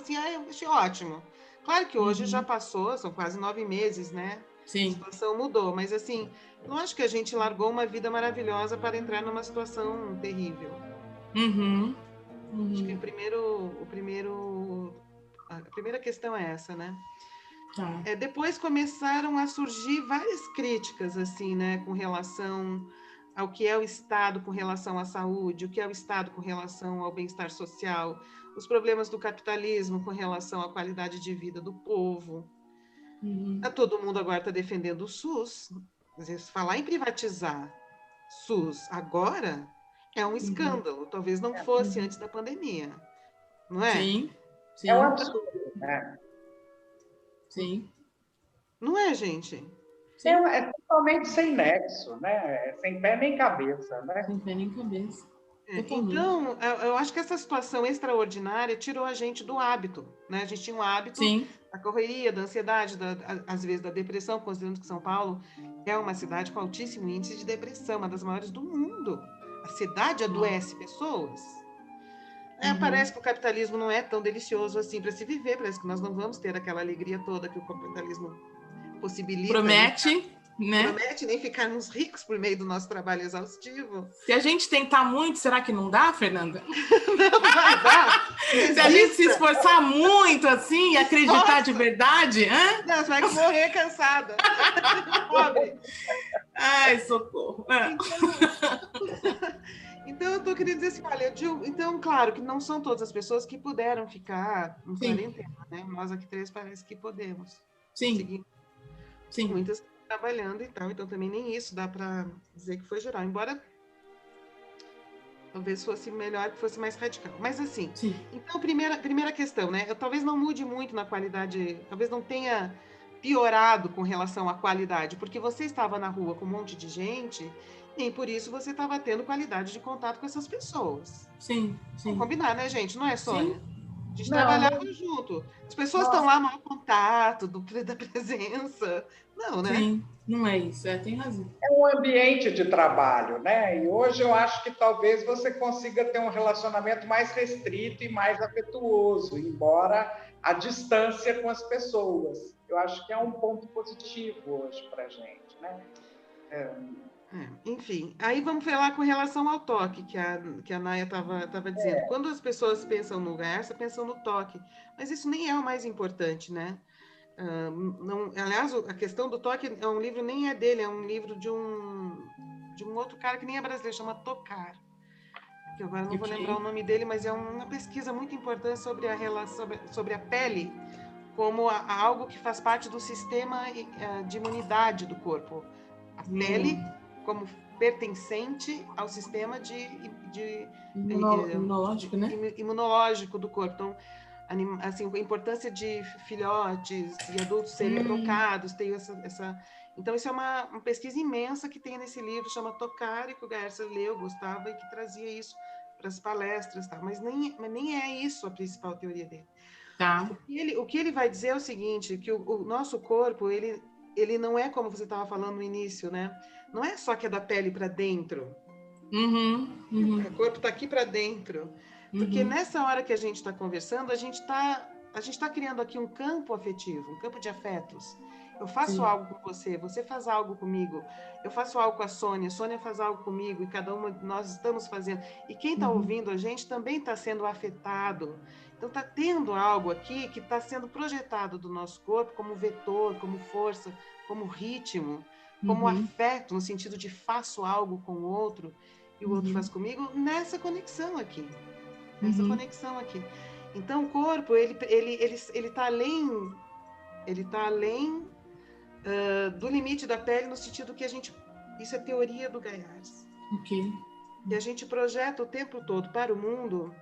achei ótimo. Claro que hoje já passou, são quase 9 meses, né? Sim. A situação mudou, mas assim, não acho que a gente largou uma vida maravilhosa para entrar numa situação terrível. Acho que a primeira questão é essa, né? Tá. Depois começaram a surgir várias críticas, assim, né, com relação ao que é o Estado com relação à saúde, o que é o Estado com relação ao bem-estar social, os problemas do capitalismo com relação à qualidade de vida do povo. Todo mundo agora está defendendo o SUS. Às vezes, falar em privatizar SUS agora é um escândalo. Talvez não fosse antes da pandemia, não é? Sim. É um absurdo, né? Sim. Não é, gente? Sim. É totalmente sem nexo, né? Sem pé nem cabeça, né? Sem pé nem cabeça. Então, eu acho que essa situação extraordinária tirou a gente do hábito, né? A gente tinha um hábito da correria, da ansiedade, às vezes da depressão, considerando que São Paulo é uma cidade com altíssimo índice de depressão, uma das maiores do mundo. A cidade adoece pessoas. Parece que o capitalismo não é tão delicioso assim para se viver, parece que nós não vamos ter aquela alegria toda que o capitalismo possibilita. Promete, né? Promete nem ficarmos ricos por meio do nosso trabalho exaustivo. Se a gente tentar muito, será que não dá, Fernanda? Não vai dar. Se a gente se esforçar muito assim e acreditar de verdade, não, você vai morrer cansada. Pobre. Ai, socorro. Então, eu estou querendo dizer assim, olha, então, claro que não são todas as pessoas que puderam ficar em quarentena, né? Nós aqui 3 parece que podemos. Sim. Sim. Muitas trabalhando e tal, então também nem isso dá para dizer que foi geral, embora talvez fosse melhor que fosse mais radical. Mas assim, então primeira questão, né? Eu talvez não mude muito na qualidade, talvez não tenha piorado com relação à qualidade, porque você estava na rua com um monte de gente, nem por isso você estava tendo qualidade de contato com essas pessoas. Sim. Vamos combinar, né, gente? Não é, Sônia? A gente trabalhava junto. As pessoas estão lá, maior contato da presença. Não, né? Sim, não é isso. Tem razão. É um ambiente de trabalho, né? E hoje eu acho que talvez você consiga ter um relacionamento mais restrito e mais afetuoso, embora a distância com as pessoas. Eu acho que é um ponto positivo hoje para a gente, né? Enfim, aí vamos falar com relação ao toque, que a Naya estava dizendo. Quando as pessoas pensam no Garça, pensam no toque. Mas isso nem é o mais importante, né? Aliás, a questão do toque é um livro, nem é dele, é um livro de um outro cara que nem é brasileiro, chama Tocar. Que agora não vou lembrar o nome dele, mas é uma pesquisa muito importante sobre a relação, sobre a pele como algo que faz parte do sistema de imunidade do corpo. A pele como pertencente ao sistema imunológico, né? Imunológico do corpo. Então, assim, a importância de filhotes e adultos serem tocados, tem essa... Então, isso é uma pesquisa imensa que tem nesse livro, chama Tocar, e que o Garça leu, gostava, e que trazia isso para as palestras, tá? Mas nem é isso a principal teoria dele. Tá. O que ele vai dizer é o seguinte, que o nosso corpo, ele não é como você estava falando no início, né? Não é só que é da pele para dentro. O corpo está aqui para dentro. Porque nessa hora que a gente está conversando, a gente está criando aqui um campo afetivo, um campo de afetos. Eu faço algo com você, você faz algo comigo. Eu faço algo com a Sônia faz algo comigo, e cada uma de nós estamos fazendo. E quem está ouvindo a gente também está sendo afetado. Então, está tendo algo aqui que está sendo projetado do nosso corpo como vetor, como força, como ritmo, como afeto, no sentido de faço algo com o outro e o outro faz comigo, nessa conexão aqui. Nessa conexão aqui. Então, o corpo, ele está além, do limite da pele, no sentido que isso é teoria do Gaiarsa. E a gente projeta o tempo todo para o mundo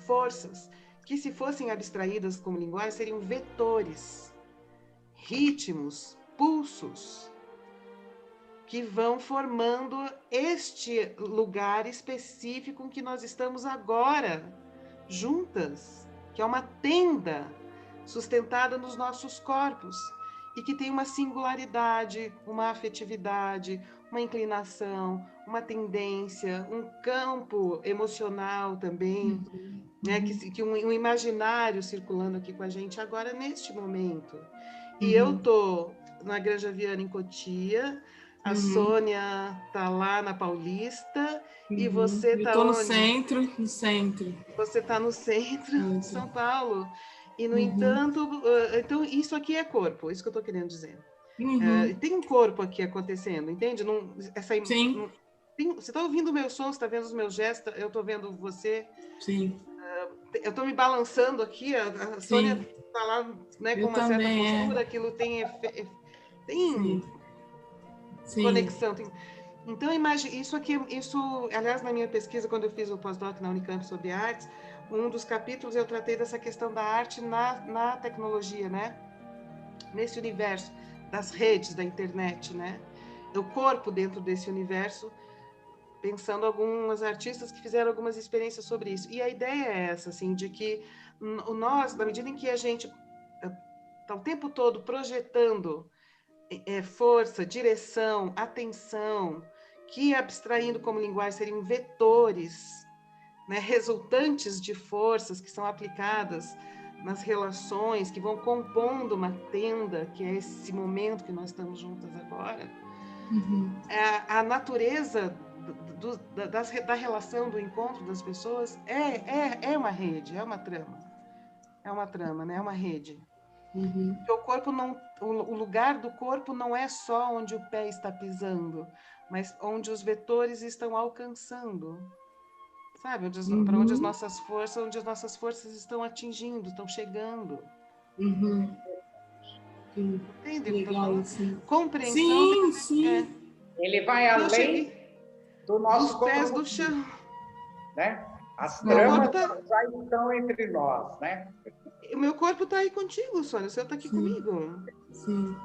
forças que, se fossem abstraídas como linguagem, seriam vetores, ritmos, pulsos, que vão formando este lugar específico em que nós estamos agora, juntas, que é uma tenda sustentada nos nossos corpos, e que tem uma singularidade, uma afetividade, uma inclinação, uma tendência, um campo emocional também, né? Que um imaginário circulando aqui com a gente agora, neste momento. E eu tô na Granja Viana, em Cotia, a Sônia tá lá na Paulista, e você tá eu tô onde? no centro. Você tá no centro de São Paulo. E, no entanto, então isso aqui é corpo, isso que eu tô querendo dizer. Tem um corpo aqui acontecendo, entende? Sim. Você está ouvindo o meu som, você está vendo os meus gestos, eu estou vendo você. Sim. Eu estou me balançando aqui, a Sônia está lá, né, com uma certa postura, aquilo tem conexão. Então, imagine, isso aqui, aliás, na minha pesquisa, quando eu fiz o pós-doc na Unicamp sobre artes, um dos capítulos eu tratei dessa questão da arte na tecnologia, né? Nesse universo das redes, da internet, né? O corpo dentro desse universo, pensando algumas artistas que fizeram algumas experiências sobre isso. E a ideia é essa, assim, de que nós, na medida em que a gente está o tempo todo projetando força, direção, atenção, que abstraindo como linguagem seriam vetores, né, resultantes de forças que são aplicadas nas relações, que vão compondo uma tenda, que é esse momento que nós estamos juntas agora. A natureza da relação, do encontro das pessoas é uma rede, é uma trama, né? É uma rede. Porque o corpo o lugar do corpo não é só onde o pé está pisando, mas onde os vetores estão alcançando, sabe? Para onde as nossas forças estão atingindo, estão chegando. Entende? Legal, assim. Compreensão. Sim. Ele vai além do nosso dos pés corpo, do chão, né? As tramas já estão entre nós, né? O meu corpo está aí contigo, Sônia, o seu está aqui comigo. Sim.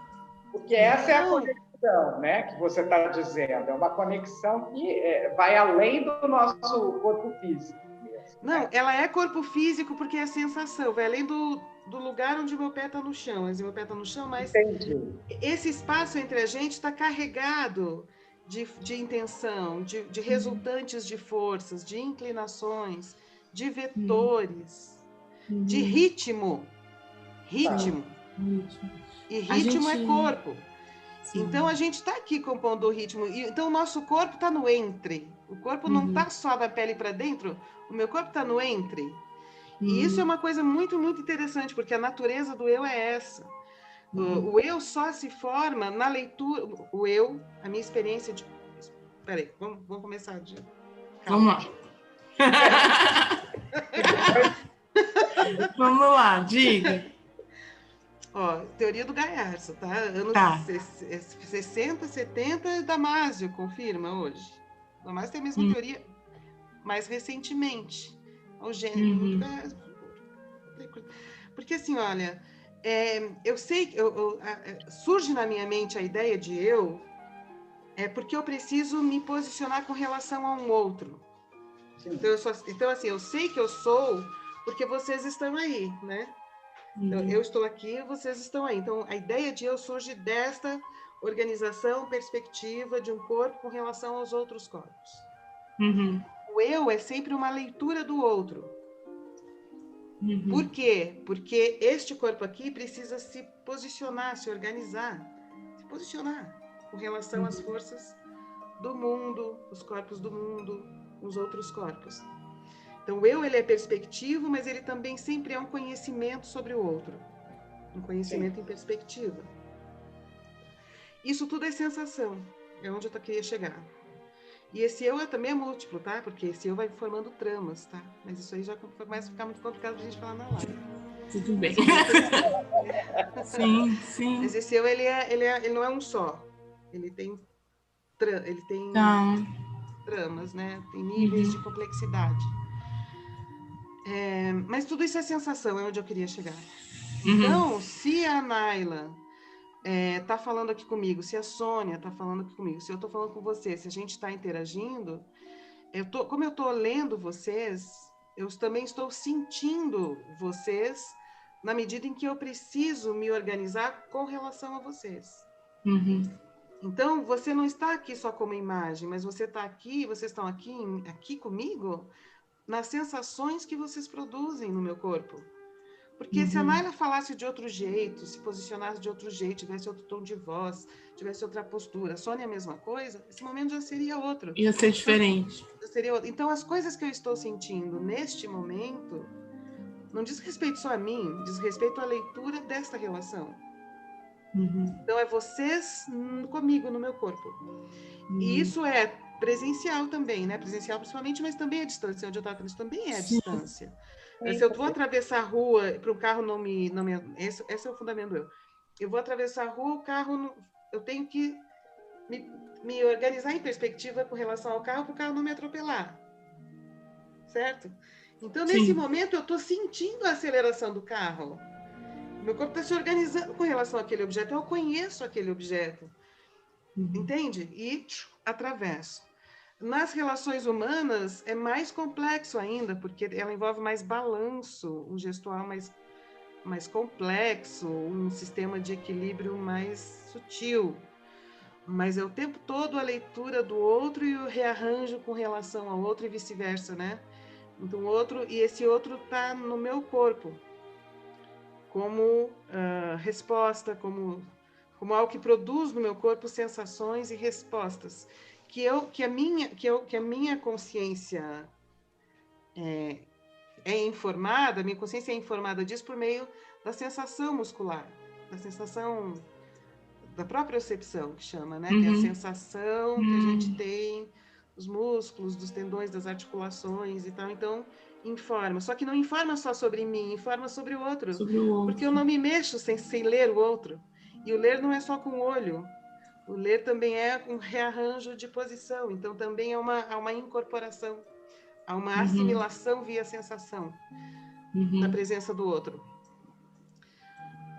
Porque essa é a conexão, né, que você está dizendo. É uma conexão que vai além do nosso corpo físico mesmo. Não, né? ela é corpo físico porque é sensação, vai além do lugar onde meu pé está no chão. Meu pé está no chão, mas esse espaço entre a gente está carregado de intenção, de resultantes de forças, de inclinações, de vetores, de ritmo. E ritmo é corpo. Então, a gente está aqui compondo o ritmo. Então, o nosso corpo está no entre. O corpo não está só da pele para dentro, o meu corpo está no entre. E isso é uma coisa muito, muito interessante, porque a natureza do eu é essa. O eu só se forma na leitura. O eu, a minha experiência de... Peraí, vamos começar de... Calma. Vamos lá, diga. Teoria do Gaiarso, tá? Anos 60, 70, Damásio confirma hoje. Damásio tem a mesma teoria mais recentemente. O gênero do Gaiarso. Porque assim, olha, eu sei que surge na minha mente a ideia de eu, porque eu preciso me posicionar com relação a um outro. Então, assim, eu sei que eu sou porque vocês estão aí, né? Então, eu estou aqui, vocês estão aí. Então, a ideia de eu surge desta organização, perspectiva de um corpo com relação aos outros corpos. O eu é sempre uma leitura do outro. Por quê? Porque este corpo aqui precisa se posicionar, se organizar, se posicionar com relação às forças do mundo, os corpos do mundo, os outros corpos. Então, o eu, ele é perspectivo, mas ele também sempre é um conhecimento sobre o outro. Um conhecimento em perspectiva. Isso tudo é sensação. É onde eu queria chegar. E esse eu também é múltiplo, tá? Porque esse eu vai formando tramas, tá? Mas isso aí já começa a ficar muito complicado pra gente falar na live. Tudo bem. Sim. Mas esse eu, ele não é um só. Ele tem tramas, né? Tem níveis de complexidade. Mas tudo isso é sensação, é onde eu queria chegar. Então, se a Naila está falando aqui comigo, se a Sônia está falando aqui comigo, se eu estou falando com você, se a gente está interagindo, como eu estou lendo vocês, eu também estou sentindo vocês na medida em que eu preciso me organizar com relação a vocês. Então, você não está aqui só como imagem, mas você está aqui, vocês estão aqui comigo nas sensações que vocês produzem no meu corpo. Porque se a Naila falasse de outro jeito, se posicionasse de outro jeito, tivesse outro tom de voz, tivesse outra postura, a Sônia a mesma coisa, esse momento já seria outro. Ia ser diferente. Então, as coisas que eu estou sentindo neste momento não diz respeito só a mim, diz respeito à leitura desta relação. Então, é vocês comigo, no meu corpo. E isso é presencial também, né? Presencial principalmente, mas também é distância. Onde eu estava falando, também é distância. Se eu vou atravessar a rua para o carro não me... Esse é o fundamento. Eu vou atravessar a rua, o carro... Eu tenho que me organizar em perspectiva com relação ao carro, para o carro não me atropelar. Certo? Então, nesse momento, eu estou sentindo a aceleração do carro. Meu corpo está se organizando com relação àquele objeto. Eu conheço aquele objeto. Entende? E atravesso. Nas relações humanas, é mais complexo ainda, porque ela envolve mais balanço, um gestual mais complexo, um sistema de equilíbrio mais sutil. Mas é o tempo todo a leitura do outro e o rearranjo com relação ao outro e vice-versa, né? Então, esse outro está no meu corpo, como resposta, como algo que produz no meu corpo sensações e respostas, que a minha consciência informada, minha consciência é informada disso por meio da sensação muscular, da sensação da propriocepção, que chama, né? Que é a sensação que a gente tem dos músculos, dos tendões, das articulações e tal. Então, informa. Só que não informa só sobre mim, informa sobre o outro. Porque eu não me mexo sem ler o outro. E o ler não é só com o olho. O ler também é um rearranjo de posição. Então, também há uma incorporação. Há uma assimilação via sensação da presença do outro.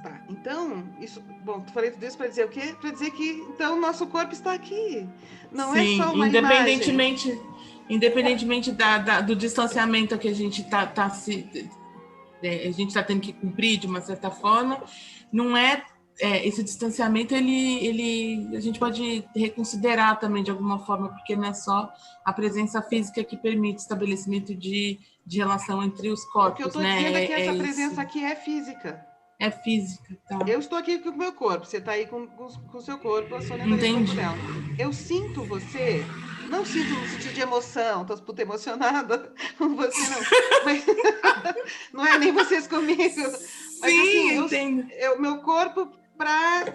Tá, então, falei tudo isso para dizer o quê? Para dizer que, então, nosso corpo está aqui. Não é só uma imagem. Independentemente do distanciamento que a gente a gente está tendo que cumprir de uma certa forma, não esse distanciamento, a gente pode reconsiderar também de alguma forma, porque não é só a presença física que permite estabelecimento de relação entre os corpos. O que eu estou dizendo é que essa presença aqui é física. É física, tá? Eu estou aqui com o meu corpo, você está aí com o seu corpo, a Sônia está aí com o corpo dela. Eu sinto você, não sinto no sentido de emoção, estou puta emocionada, você não. Mas, não é nem vocês comigo. Sim, mas assim, entendo. Meu corpo para...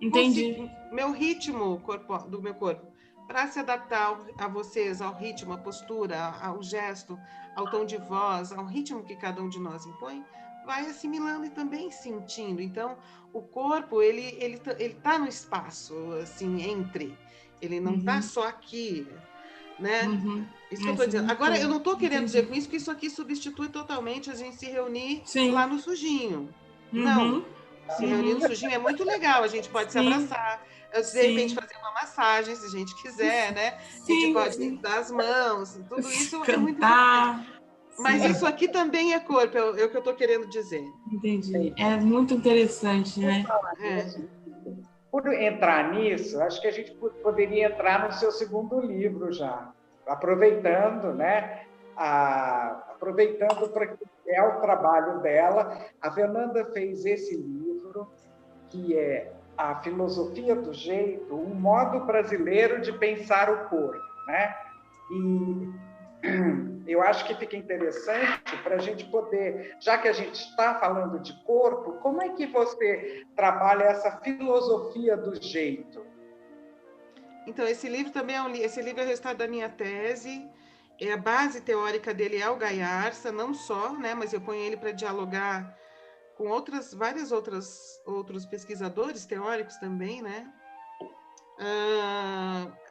Entendi. Meu ritmo do meu corpo, para se adaptar a vocês, ao ritmo, à postura, ao gesto, ao tom de voz, ao ritmo que cada um de nós impõe, vai assimilando e também sentindo. Então, o corpo, ele tá no espaço, assim, entre. Ele não tá só aqui, né? Isso que eu tô dizendo. Agora, eu não tô querendo dizer com isso que isso aqui substitui totalmente a gente se reunir lá no sujinho. Não. Se reunir no sujinho é muito legal, a gente pode se abraçar, de repente fazer uma massagem, se a gente quiser, né? A gente pode dar as mãos, tudo isso é muito importante. Mas isso aqui também é corpo, é o que eu estou querendo dizer. Entendi. É muito interessante, né? Por entrar nisso, acho que a gente poderia entrar no seu segundo livro já, aproveitando, né? Aproveitando para que é o trabalho dela. A Fernanda fez esse livro, que é A Filosofia do Jeito, um modo brasileiro de pensar o corpo, né? E eu acho que fica interessante para a gente poder, já que a gente está falando de corpo, como é que você trabalha essa filosofia do jeito? Então, esse livro também é o resultado da minha tese. A base teórica dele é o Gaiarsa, não só, né, mas eu ponho ele para dialogar com vários outros pesquisadores teóricos também, né?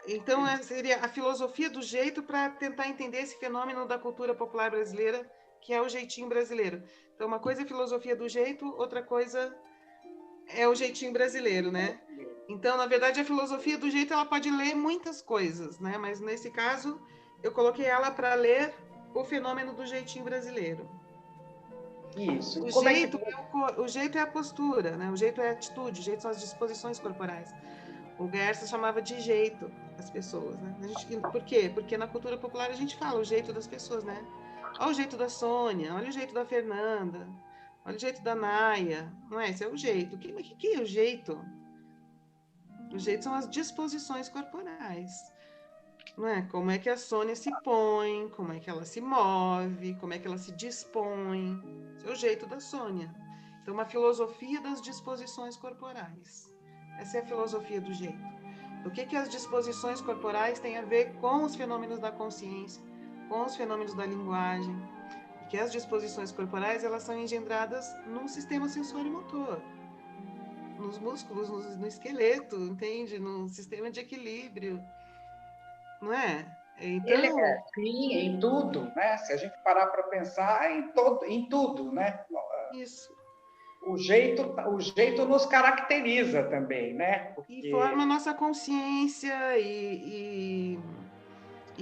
Então, seria a filosofia do jeito para tentar entender esse fenômeno da cultura popular brasileira, que é o jeitinho brasileiro. Então, uma coisa é a filosofia do jeito, outra coisa é o jeitinho brasileiro, né? Então, na verdade, a filosofia do jeito ela pode ler muitas coisas, né? Mas, nesse caso, eu coloquei ela para ler o fenômeno do jeitinho brasileiro. Isso. O jeito é a postura, né? O jeito é a atitude, o jeito são as disposições corporais. O Gerson chamava de jeito as pessoas, né? Por quê? Porque na cultura popular a gente fala o jeito das pessoas, né? Olha o jeito da Sônia, olha o jeito da Fernanda, olha o jeito da Naia, não é? Esse é o jeito. O que é o jeito? O jeito são as disposições corporais, não é? Como é que a Sônia se põe, como é que ela se move, como é que ela se dispõe. Esse é o jeito da Sônia. Então, uma filosofia das disposições corporais. Essa é a filosofia do jeito. O que as disposições corporais têm a ver com os fenômenos da consciência, com os fenômenos da linguagem? Porque as disposições corporais, elas são engendradas no sistema sensório-motor, nos músculos, no esqueleto, entende? No sistema de equilíbrio, não é? Então, sim, em tudo, né? Se a gente parar para pensar, em tudo, né? isso. O jeito nos caracteriza também, né? Porque... E forma a nossa consciência e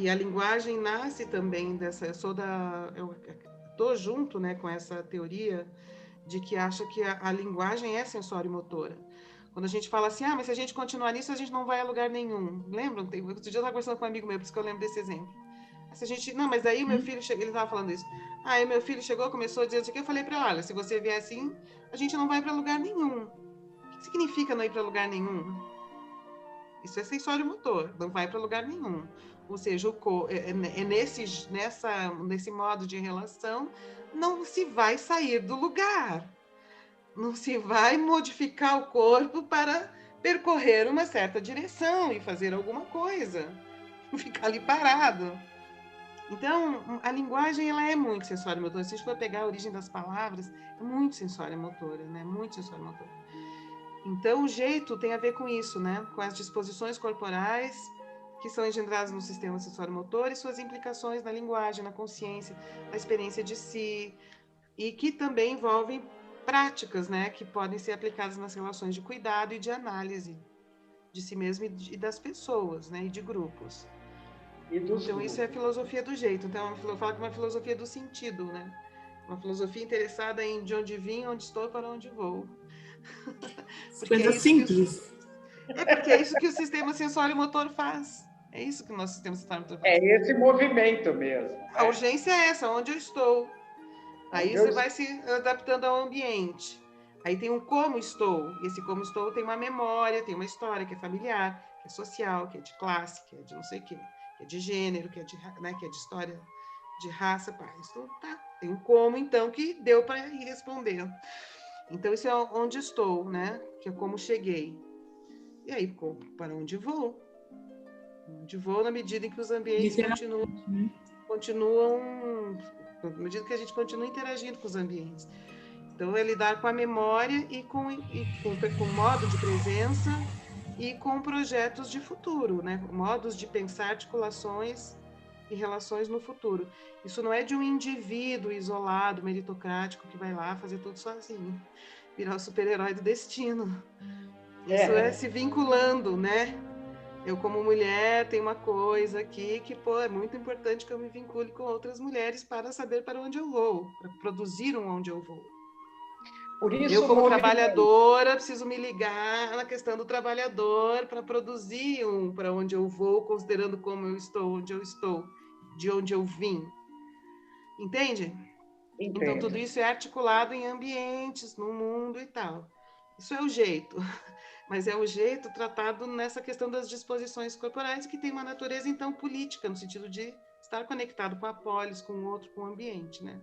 a linguagem nasce também dessa... Eu estou junto, né, com essa teoria de que acha que a linguagem é sensório-motora. Quando a gente fala assim, mas se a gente continuar nisso, a gente não vai a lugar nenhum. Lembram? Outro dia eu estava conversando com um amigo meu, por isso que eu lembro desse exemplo. Se a gente... Não, mas daí o meu filho chegou, ele estava falando isso. Aí meu filho chegou, começou a dizer isso aqui, eu falei para ele, olha, se você vier assim, a gente não vai para lugar nenhum. O que significa não ir para lugar nenhum? Isso é sensório-motor, não vai para lugar nenhum. Ou seja, nesse modo de relação, não se vai sair do lugar. Não se vai modificar o corpo para percorrer uma certa direção e fazer alguma coisa. Ficar ali parado. Então, a linguagem ela é muito sensório-motora. Se a gente for pegar a origem das palavras, é muito sensório-motora, né? Muito sensório-motora. Então, o jeito tem a ver com isso, né? Com as disposições corporais que são engendradas no sistema sensório-motor e suas implicações na linguagem, na consciência, na experiência de si, e que também envolvem práticas, né? Que podem ser aplicadas nas relações de cuidado e de análise de si mesmo e das pessoas, né? E de grupos. Então, isso é a filosofia do jeito. Então, eu falo que é uma filosofia do sentido, né? Uma filosofia interessada em de onde vim, onde estou, para onde vou. Coisa simples. Porque é isso que o sistema sensório-motor faz. É isso que o nosso sistema sensório-motor faz. É esse movimento mesmo. A urgência é essa, onde eu estou. Aí você vai se adaptando ao ambiente. Aí tem um como estou. E esse como estou tem uma memória, tem uma história que é familiar, que é social, que é de classe, que é de não sei o quê, que é de gênero, que é de, né, que é de história de raça. Pá. Então, tá. Tem um como, então, que deu para ir respondendo. Então, isso é onde estou, né? Que é como cheguei. E aí, para onde vou? Onde vou na medida em que os ambientes continuam, na medida que a gente continua interagindo com os ambientes. Então, é lidar com a memória e com modo de presença e com projetos de futuro, né? Modos de pensar articulações e relações no futuro. Isso não é de um indivíduo isolado, meritocrático, que vai lá fazer tudo sozinho, virar o super-herói do destino. Isso é se vinculando, né? Eu, como mulher, tenho uma coisa aqui que, é muito importante que eu me vincule com outras mulheres para saber para onde eu vou, para produzir onde eu vou. Por isso, eu, como trabalhadora, preciso me ligar na questão do trabalhador para produzir para onde eu vou, considerando como eu estou, onde eu estou, de onde eu vim. Entende? Então, tudo isso é articulado em ambientes, no mundo e tal. Isso é o jeito. Mas é o jeito tratado nessa questão das disposições corporais, que tem uma natureza, então, política, no sentido de estar conectado com a polis, com o outro, com o ambiente, né?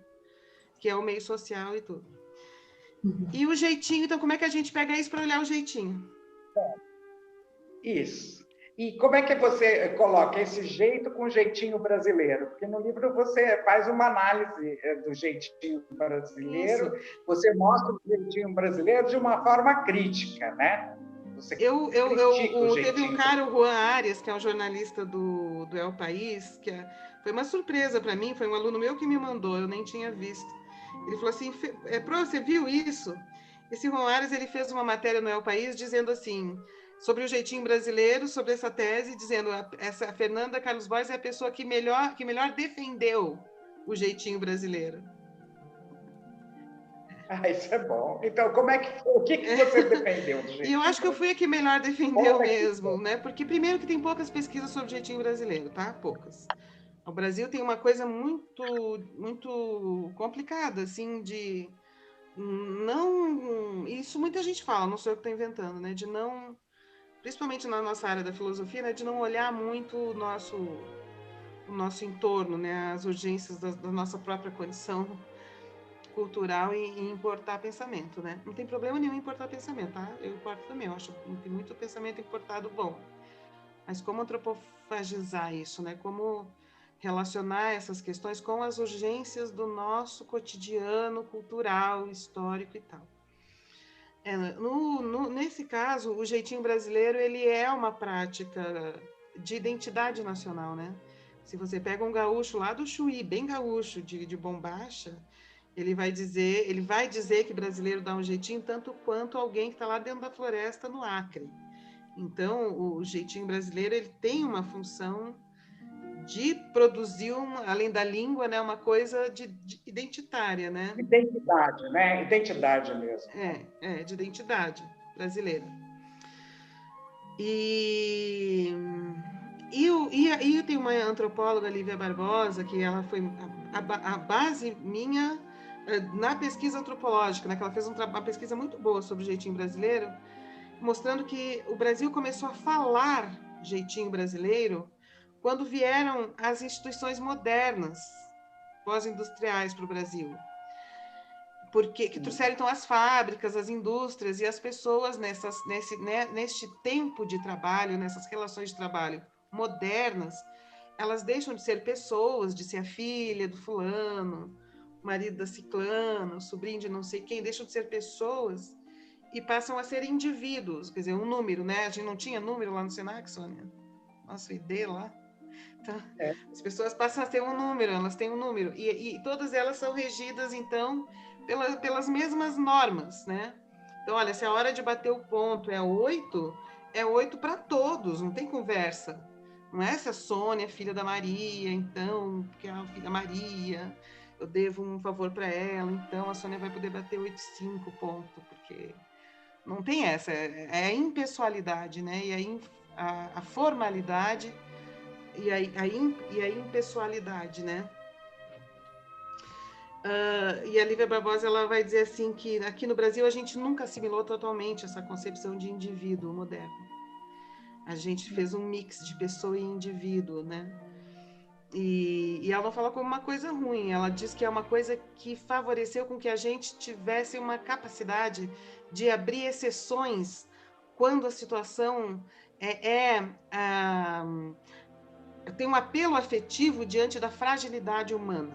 Que é o meio social e tudo. E o jeitinho, então, como é que a gente pega isso para olhar o jeitinho? Isso. E como é que você coloca esse jeito com o jeitinho brasileiro? Porque no livro você faz uma análise do jeitinho brasileiro, você mostra o jeitinho brasileiro de uma forma crítica, né? Teve um cara, o Juan Arias, que é um jornalista do El País, que foi uma surpresa para mim, foi um aluno meu que me mandou, eu nem tinha visto. Ele falou assim, você viu isso? Esse Juan Arias, ele fez uma matéria no El País dizendo assim, sobre o jeitinho brasileiro, sobre essa tese, dizendo a Fernanda Carlos Borges é a pessoa que melhor defendeu o jeitinho brasileiro. Isso é bom. Então, o que você defendeu do jeitinho? E eu acho que eu fui a que melhor defendeu mesmo, né? Porque primeiro que tem poucas pesquisas sobre o jeitinho brasileiro, tá? Poucas. O Brasil tem uma coisa muito complicada, assim, de não... Isso muita gente fala, não sou eu que estou inventando, né? De não... Principalmente na nossa área da filosofia, né? De não olhar muito o nosso entorno, né? As urgências da nossa própria condição cultural e importar pensamento, né? Não tem problema nenhum em importar pensamento, tá? Eu importo também, eu acho que tem muito pensamento importado bom. Mas como antropofagizar isso, né? Como relacionar essas questões com as urgências do nosso cotidiano cultural, histórico e tal. Nesse caso, o jeitinho brasileiro, ele é uma prática de identidade nacional, né? Se você pega um gaúcho lá do Chuí, bem gaúcho, de Bombacha, ele vai dizer que brasileiro dá um jeitinho tanto quanto alguém que está lá dentro da floresta no Acre. Então, o jeitinho brasileiro, ele tem uma função de produzir, além da língua, né, uma coisa de identitária, né? Identidade, né? Identidade mesmo. De identidade brasileira. E tem uma antropóloga, Lívia Barbosa, que ela foi a base minha na pesquisa antropológica, né? Que ela fez uma pesquisa muito boa sobre o jeitinho brasileiro, mostrando que o Brasil começou a falar jeitinho brasileiro quando vieram as instituições modernas, pós-industriais para o Brasil. Que trouxeram então as fábricas, as indústrias e as pessoas neste tempo de trabalho, nessas relações de trabalho modernas, elas deixam de ser pessoas, de ser a filha do fulano, o marido da ciclana, o sobrinho de não sei quem, deixam de ser pessoas e passam a ser indivíduos, quer dizer, um número, né? A gente não tinha número lá no Senac, Sônia? Nosso ID lá. Então, as pessoas passam a ter um número, elas têm um número, e todas elas são regidas, então, pelas mesmas normas, né? Então, olha, se a hora de bater o ponto é 8 para todos, não tem conversa. Não é se a Sônia é filha da Maria, então, porque é a filha da Maria, eu devo um favor para ela, então a Sônia vai poder bater 8,5 ponto, porque não tem essa, é a impessoalidade, né? E aí a formalidade e a impessoalidade, né? E a Lívia Barbosa, ela vai dizer assim que aqui no Brasil a gente nunca assimilou totalmente essa concepção de indivíduo moderno. A gente fez um mix de pessoa e indivíduo, né? E ela não fala como uma coisa ruim, ela diz que é uma coisa que favoreceu com que a gente tivesse uma capacidade de abrir exceções quando a situação tem um apelo afetivo diante da fragilidade humana.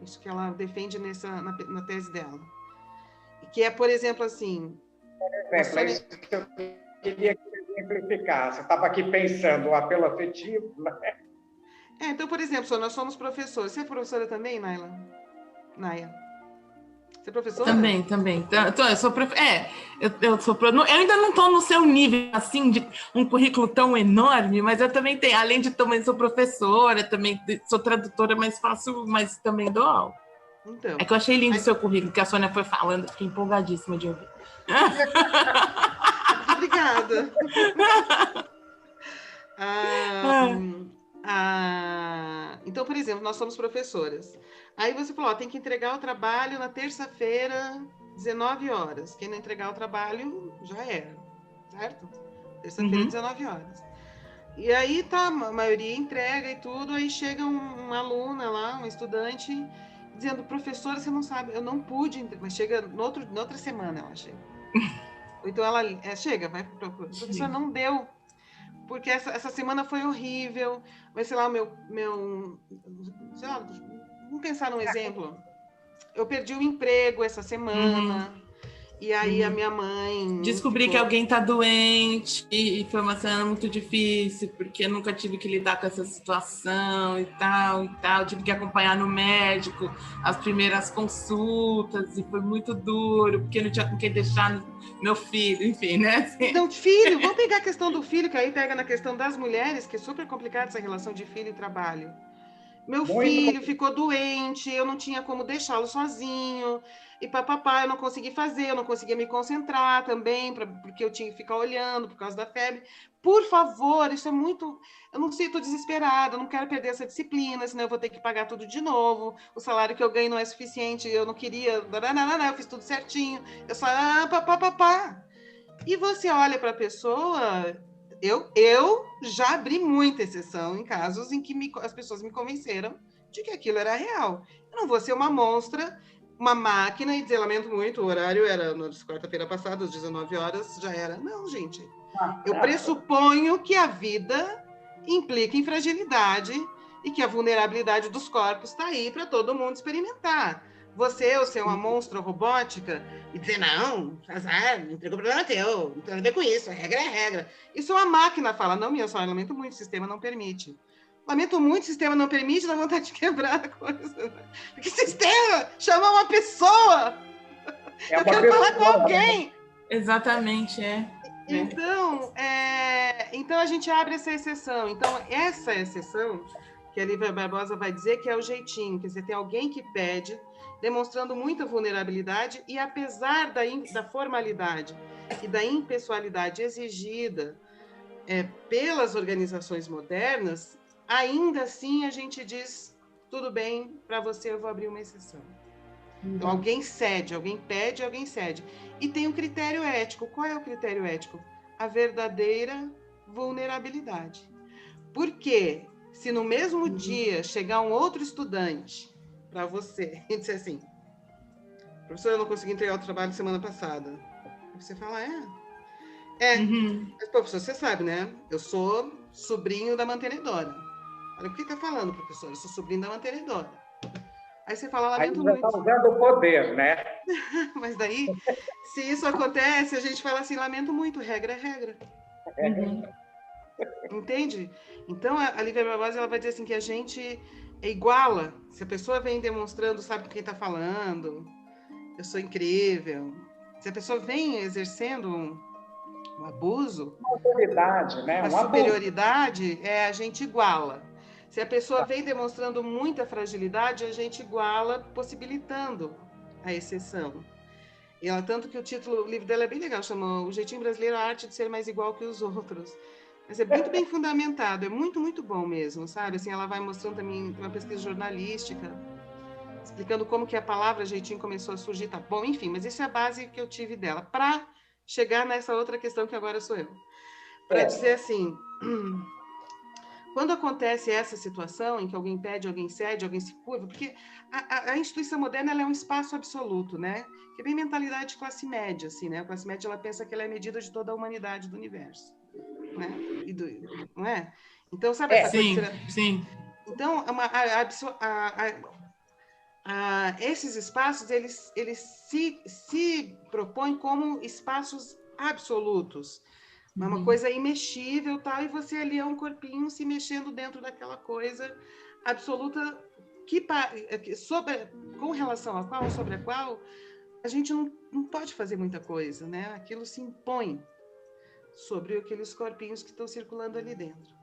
Isso que ela defende na tese dela. E que é, por exemplo, assim... É isso que eu queria que você exemplificasse. Você estava aqui pensando o apelo afetivo, né? Então, por exemplo, nós somos professores. Você é professora também, Naia? Você é professora? Também. Então, eu sou eu ainda não estou no seu nível, assim, de um currículo tão enorme, mas eu também tenho, além de também sou professora, também sou tradutora, mas também dou aula. Então, é que eu achei lindo o seu currículo, que a Sônia foi falando, fiquei empolgadíssima de ouvir. Obrigada. Então, por exemplo, nós somos professoras. Aí você falou, tem que entregar o trabalho na terça-feira, 19 horas. Quem não entregar o trabalho, já era, certo? Terça-feira, 19 horas. E aí tá, a maioria entrega e tudo, aí chega uma aluna lá, uma estudante, dizendo, professora, você não sabe, eu não pude, mas chega na outra semana ela chega. Ou então ela chega, vai pro professor, não deu, porque essa semana foi horrível, mas sei lá, sei lá, vamos pensar num exemplo. Eu perdi o emprego essa semana, e aí a minha mãe... Descobri que alguém tá doente, e foi uma semana muito difícil, porque eu nunca tive que lidar com essa situação e tal. Tive que acompanhar no médico as primeiras consultas, e foi muito duro, porque não tinha com quem deixar meu filho, enfim, né? Assim. Então, filho, vamos pegar a questão do filho, que aí pega na questão das mulheres, que é super complicada essa relação de filho e trabalho. Meu filho ficou doente, eu não tinha como deixá-lo sozinho, e papapá, eu não consegui fazer, eu não conseguia me concentrar também, porque eu tinha que ficar olhando por causa da febre. Por favor, isso é muito... Eu não sei, estou desesperada, eu não quero perder essa disciplina, senão eu vou ter que pagar tudo de novo, o salário que eu ganho não é suficiente, eu não queria... Eu fiz tudo certinho, eu só... papapá. E você olha para a pessoa... Eu já abri muita exceção em casos em que as pessoas me convenceram de que aquilo era real. Eu não vou ser uma monstra, uma máquina e dizer, lamento muito, o horário era na quarta-feira passada, às 19 horas, já era. Não, gente. Eu pressuponho que a vida implica em fragilidade e que a vulnerabilidade dos corpos está aí para todo mundo experimentar. Você, ou ser uma monstra robótica e dizer, não, azar, não tem problema teu, não tem nada a ver com isso, regra é regra. Isso uma máquina fala, não, minha senhora, lamento muito, o sistema não permite. Lamento muito, o sistema não permite, dá vontade de quebrar a coisa. Que sistema? Chama uma pessoa! Eu quero falar com alguém! Exatamente, Então a gente abre essa exceção. Então, essa exceção, que a Lívia Barbosa vai dizer que é o jeitinho, quer dizer, tem alguém que pede, demonstrando muita vulnerabilidade, e apesar da formalidade e da impessoalidade exigida pelas organizações modernas, ainda assim a gente diz, tudo bem, para você eu vou abrir uma exceção. Então, alguém cede, alguém pede, alguém cede. E tem um critério ético. Qual é o critério ético? A verdadeira vulnerabilidade. Porque se no mesmo dia chegar um outro estudante para você e dizer assim, professor, eu não consegui entregar o trabalho semana passada. E você fala, mas, professor, você sabe, né? Eu sou sobrinho da mantenedora. Olha, o que está falando, professor? Eu sou sobrinho da mantenedora. Aí você fala, lamento muito. Está usando o poder, né? Mas daí, se isso acontece, a gente fala assim, lamento muito, regra é regra. Entende? Então, a Lívia Barbosa, ela vai dizer assim, que a gente é iguala. Se a pessoa vem demonstrando, sabe com quem está falando, eu sou incrível. Se a pessoa vem exercendo um abuso, uma autoridade, né? A superioridade, a gente iguala. Se a pessoa vem demonstrando muita fragilidade, a gente iguala, possibilitando a exceção. E ela, tanto que o livro dela é bem legal, chama O Jeitinho Brasileiro, a Arte de Ser Mais Igual que os Outros. Mas é muito bem fundamentado, é muito, muito bom mesmo, sabe? Assim, ela vai mostrando também uma pesquisa jornalística, explicando como que a palavra jeitinho começou a surgir, tá bom, enfim, mas isso é a base que eu tive dela, para chegar nessa outra questão que agora sou eu. Para dizer assim, quando acontece essa situação em que alguém pede, alguém cede, alguém se curva, porque a instituição moderna ela é um espaço absoluto, né? Que é bem mentalidade de classe média, assim, né? A classe média, ela pensa que ela é medida de toda a humanidade do universo, né? Não é? Então, sabe essa coisa? Sim. Então, esses espaços, eles se propõem como espaços absolutos. Uma coisa imexível, tal, e você ali é um corpinho se mexendo dentro daquela coisa absoluta com relação sobre a qual a gente não pode fazer muita coisa, né? Aquilo se impõe sobre aqueles corpinhos que estão circulando ali dentro.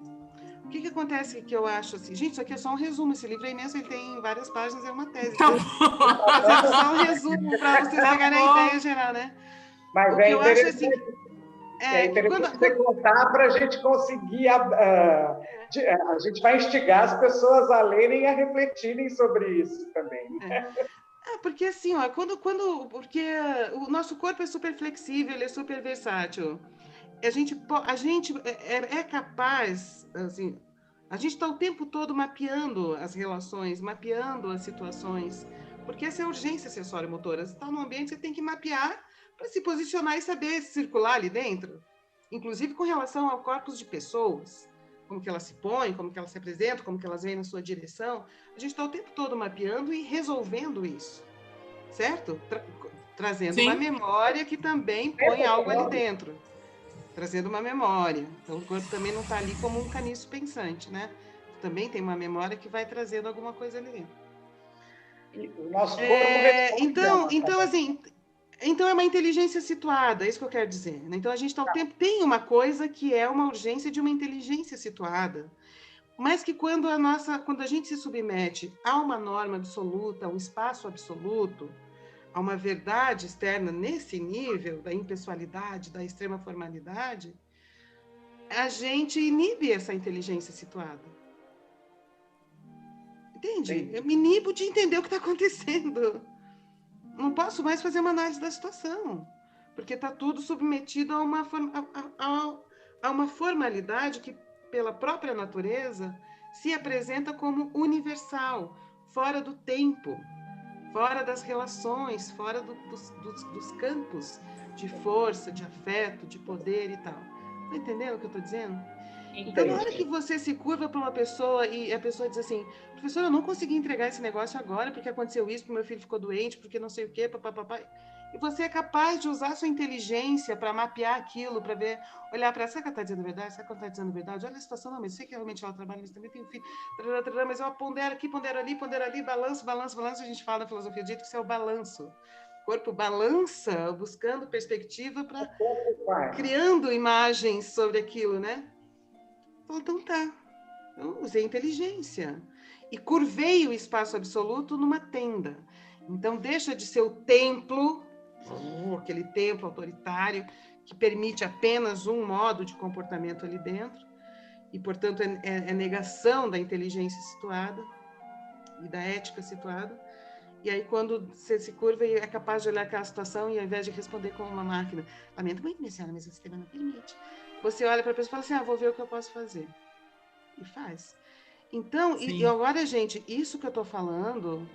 O que acontece que eu acho assim? Gente, isso aqui é só um resumo, esse livro é imenso, ele tem várias páginas, é uma tese. Tá Mas é só um resumo para vocês pegarem a ideia geral, né? Mas eu acho assim... É interessante você contar para a gente conseguir... a gente vai instigar as pessoas a lerem e a refletirem sobre isso também. Porque assim, ó, porque o nosso corpo é super flexível, ele é super versátil. A gente é capaz, assim, a gente está o tempo todo mapeando as relações, mapeando as situações, porque essa é a urgência acessório-motora. Você está num ambiente, você tem que mapear para se posicionar e saber circular ali dentro, inclusive com relação a corpos de pessoas, como que elas se põem, como que elas se apresentam, como que elas vêm na sua direção. A gente está o tempo todo mapeando e resolvendo isso, certo? Trazendo uma memória que também põe algo ali dentro. Trazendo uma memória. Então, o corpo também não está ali como um caniço pensante, né? Também tem uma memória que vai trazendo alguma coisa ali dentro. E o nosso corpo então, assim... Então, é uma inteligência situada, é isso que eu quero dizer. Então, a gente está o tempo... Tem uma coisa que é uma urgência de uma inteligência situada. mas que quando a gente se submete a uma norma absoluta, a um espaço absoluto, a uma verdade externa nesse nível da impessoalidade, da extrema formalidade, a gente inibe essa inteligência situada. Entende? Eu me inibo de entender o que está acontecendo. Não posso mais fazer uma análise da situação, porque está tudo submetido a uma formalidade que, pela própria natureza, se apresenta como universal, fora do tempo, fora das relações, fora dos campos de força, de afeto, de poder e tal. Está entendendo o que eu estou dizendo? Então, na hora que você se curva para uma pessoa e a pessoa diz assim, professor, eu não consegui entregar esse negócio agora porque aconteceu isso, porque meu filho ficou doente, porque não sei o quê, papapá. E você é capaz de usar sua inteligência para mapear aquilo, para ver, olhar para, será que ela está dizendo a verdade? Será que ela está dizendo a verdade? Olha a situação, não, mas eu sei que realmente ela trabalha, mas também tem um filho, mas eu pondero aqui, pondero ali, balanço, a gente fala na filosofia dito que isso é o balanço. O corpo balança, buscando perspectiva para criando imagens sobre aquilo, né? Então tá, eu usei inteligência e curvei o espaço absoluto numa tenda. Então deixa de ser o templo, aquele templo autoritário que permite apenas um modo de comportamento ali dentro e, portanto, é negação da inteligência situada e da ética situada. E aí, quando você se curva e é capaz de olhar aquela situação e, ao invés de responder como uma máquina, lamento muito, minha senhora, mas o sistema não permite. Você olha para a pessoa e fala assim, vou ver o que eu posso fazer. E faz. Então, e agora, gente, isso que eu estou falando,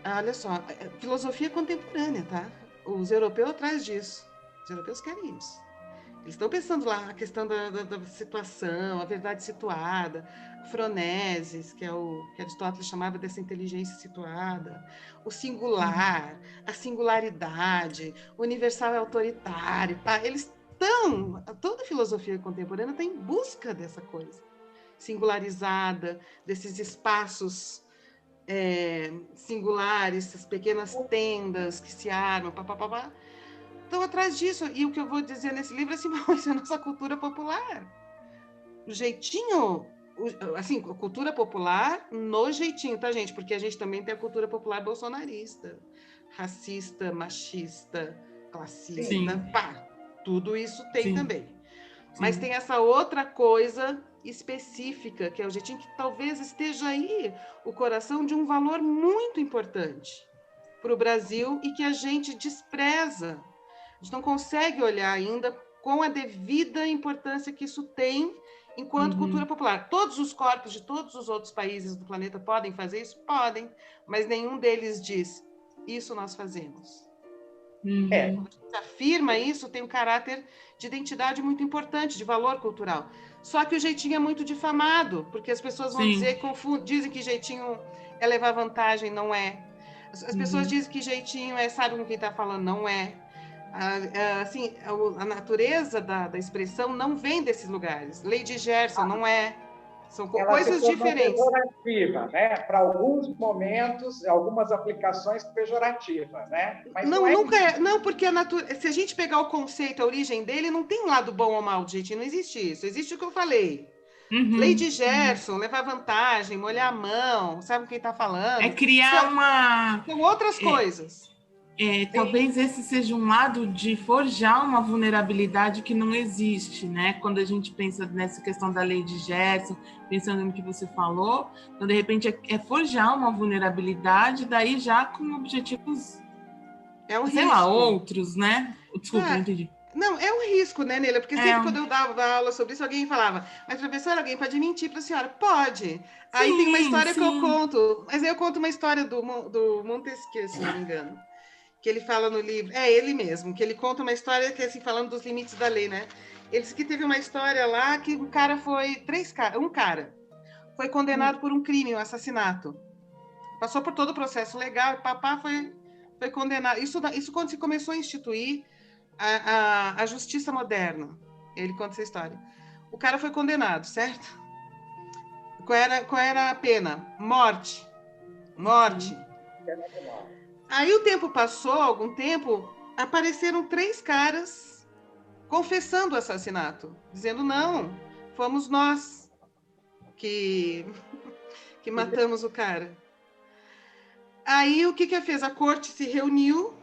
olha só, filosofia contemporânea, tá? Os europeus atrás disso. Os europeus querem isso. Eles estão pensando lá a questão da situação, a verdade situada, Froneses, que Aristóteles chamava dessa inteligência situada, o singular, a singularidade, o universal é autoritário. Tá? Eles estão, toda a filosofia contemporânea está em busca dessa coisa singularizada, desses espaços singulares, essas pequenas tendas que se armam, papapá. Então, atrás disso, e o que eu vou dizer nesse livro é assim, isso é a nossa cultura popular. O jeitinho, assim, cultura popular no jeitinho, tá, gente? Porque a gente também tem a cultura popular bolsonarista, racista, machista, classista, pá, tudo isso tem também. Mas tem essa outra coisa específica, que é o jeitinho que talvez esteja aí o coração de um valor muito importante para o Brasil e que a gente despreza. A gente não consegue olhar ainda com a devida importância que isso tem enquanto cultura popular. Todos os corpos de todos os outros países do planeta podem fazer isso? Podem, mas nenhum deles diz, isso nós fazemos. Quando a gente afirma isso, tem um caráter de identidade muito importante, de valor cultural. Só que o jeitinho é muito difamado, porque as pessoas vão dizer, dizem que jeitinho é levar vantagem, não é. As pessoas dizem que jeitinho sabe com quem está falando, não é. Assim, a natureza da expressão não vem desses lugares. Lady Gerson não é. São coisas diferentes. Pejorativa, né? Para alguns momentos, algumas aplicações pejorativas, né? Mas nunca é. Não, porque se a gente pegar o conceito, a origem dele, não tem um lado bom ou mal, gente. Não existe isso. Existe o que eu falei. Lady Gerson, levar vantagem, molhar a mão, sabe quem está falando? É criar São outras coisas. Talvez esse seja um lado de forjar uma vulnerabilidade que não existe, né? Quando a gente pensa nessa questão da lei de Gerson, pensando no que você falou, então, de repente, é forjar uma vulnerabilidade, daí já com objetivos, sei lá, outros, né? Desculpa, não entendi. Não, é um risco, né, Neila? Porque sempre quando eu dava aula sobre isso, alguém falava, mas, professora, alguém pode mentir para a senhora? Pode. Aí tem uma história que eu conto, mas eu conto uma história do Montesquieu, se não me engano, que ele fala no livro, ele mesmo, que ele conta uma história que, assim, falando dos limites da lei, né? Ele disse que teve uma história lá que um cara foi condenado por um crime, um assassinato. Passou por todo o processo legal, papá foi condenado. Isso quando se começou a instituir a justiça moderna. Ele conta essa história. O cara foi condenado, certo? Qual era a pena? Morte. Aí o tempo passou, algum tempo, apareceram 3 caras confessando o assassinato, dizendo, não, fomos nós que matamos o cara. Aí, o que fez? A corte se reuniu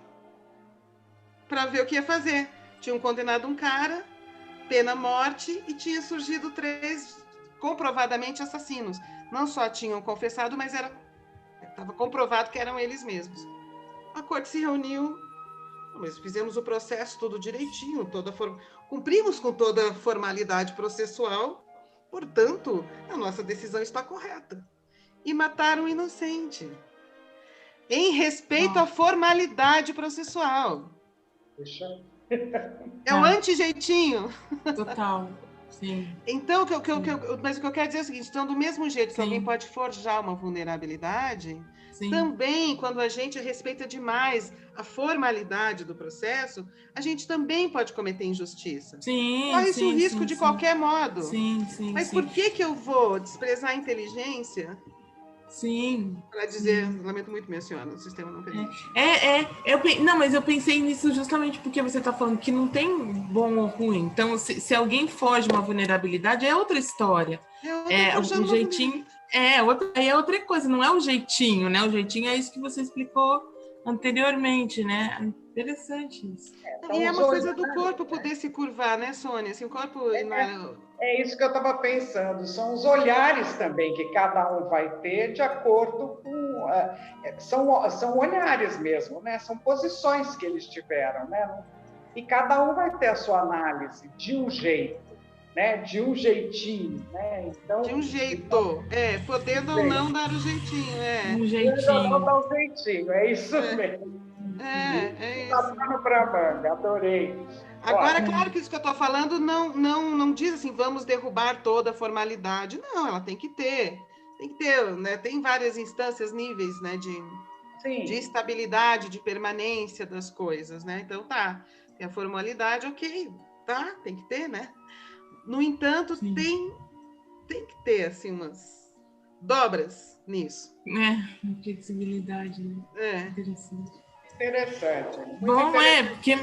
para ver o que ia fazer. Tinham condenado um cara, pena morte, e tinha surgido 3 comprovadamente assassinos. Não só tinham confessado, mas estava comprovado que eram eles mesmos. A corte se reuniu, mas fizemos o processo tudo direitinho, cumprimos com toda a formalidade processual, portanto, a nossa decisão está correta. E mataram o inocente, em respeito à formalidade processual. Puxa. É um anti-jeitinho. Total, sim. Então, mas o que eu quero dizer é o seguinte, então, do mesmo jeito que Sim. alguém pode forjar uma vulnerabilidade, Sim. também, quando a gente respeita demais a formalidade do processo, a gente também pode cometer injustiça. Sim, Corre-se o risco sim, de sim. qualquer modo. Sim, sim, Mas sim. por que eu vou desprezar a inteligência? Sim. Para dizer, lamento muito, minha senhora, o sistema não permite. Não, mas eu pensei nisso justamente porque você está falando que não tem bom ou ruim. Então, se alguém foge uma vulnerabilidade, é outra história. O jeitinho aí é outra coisa, não é o jeitinho, né? O jeitinho é isso que você explicou anteriormente, né? Interessante isso. E é uma coisa do corpo poder se curvar, né, Sônia? Assim, o corpo... É isso que eu estava pensando. São os olhares também que cada um vai ter de acordo com... são olhares mesmo, né? São posições que eles tiveram, né? E cada um vai ter a sua análise de um jeito, né? De um jeitinho, né? Então, de um jeito, podendo ou não dar o jeitinho, Um jeitinho. Podendo ou não dar o jeitinho, é isso mesmo. É isso. Tá pano pra manga, adorei. Agora, claro que isso que eu estou falando não diz assim, vamos derrubar toda a formalidade. Não, ela tem que ter, né? Tem várias instâncias, níveis, né, de estabilidade, de permanência das coisas, né? Então, tem a formalidade, ok, tem que ter, né? No entanto, tem que ter, assim, umas dobras nisso. Flexibilidade, né? Interessante. Bom, porque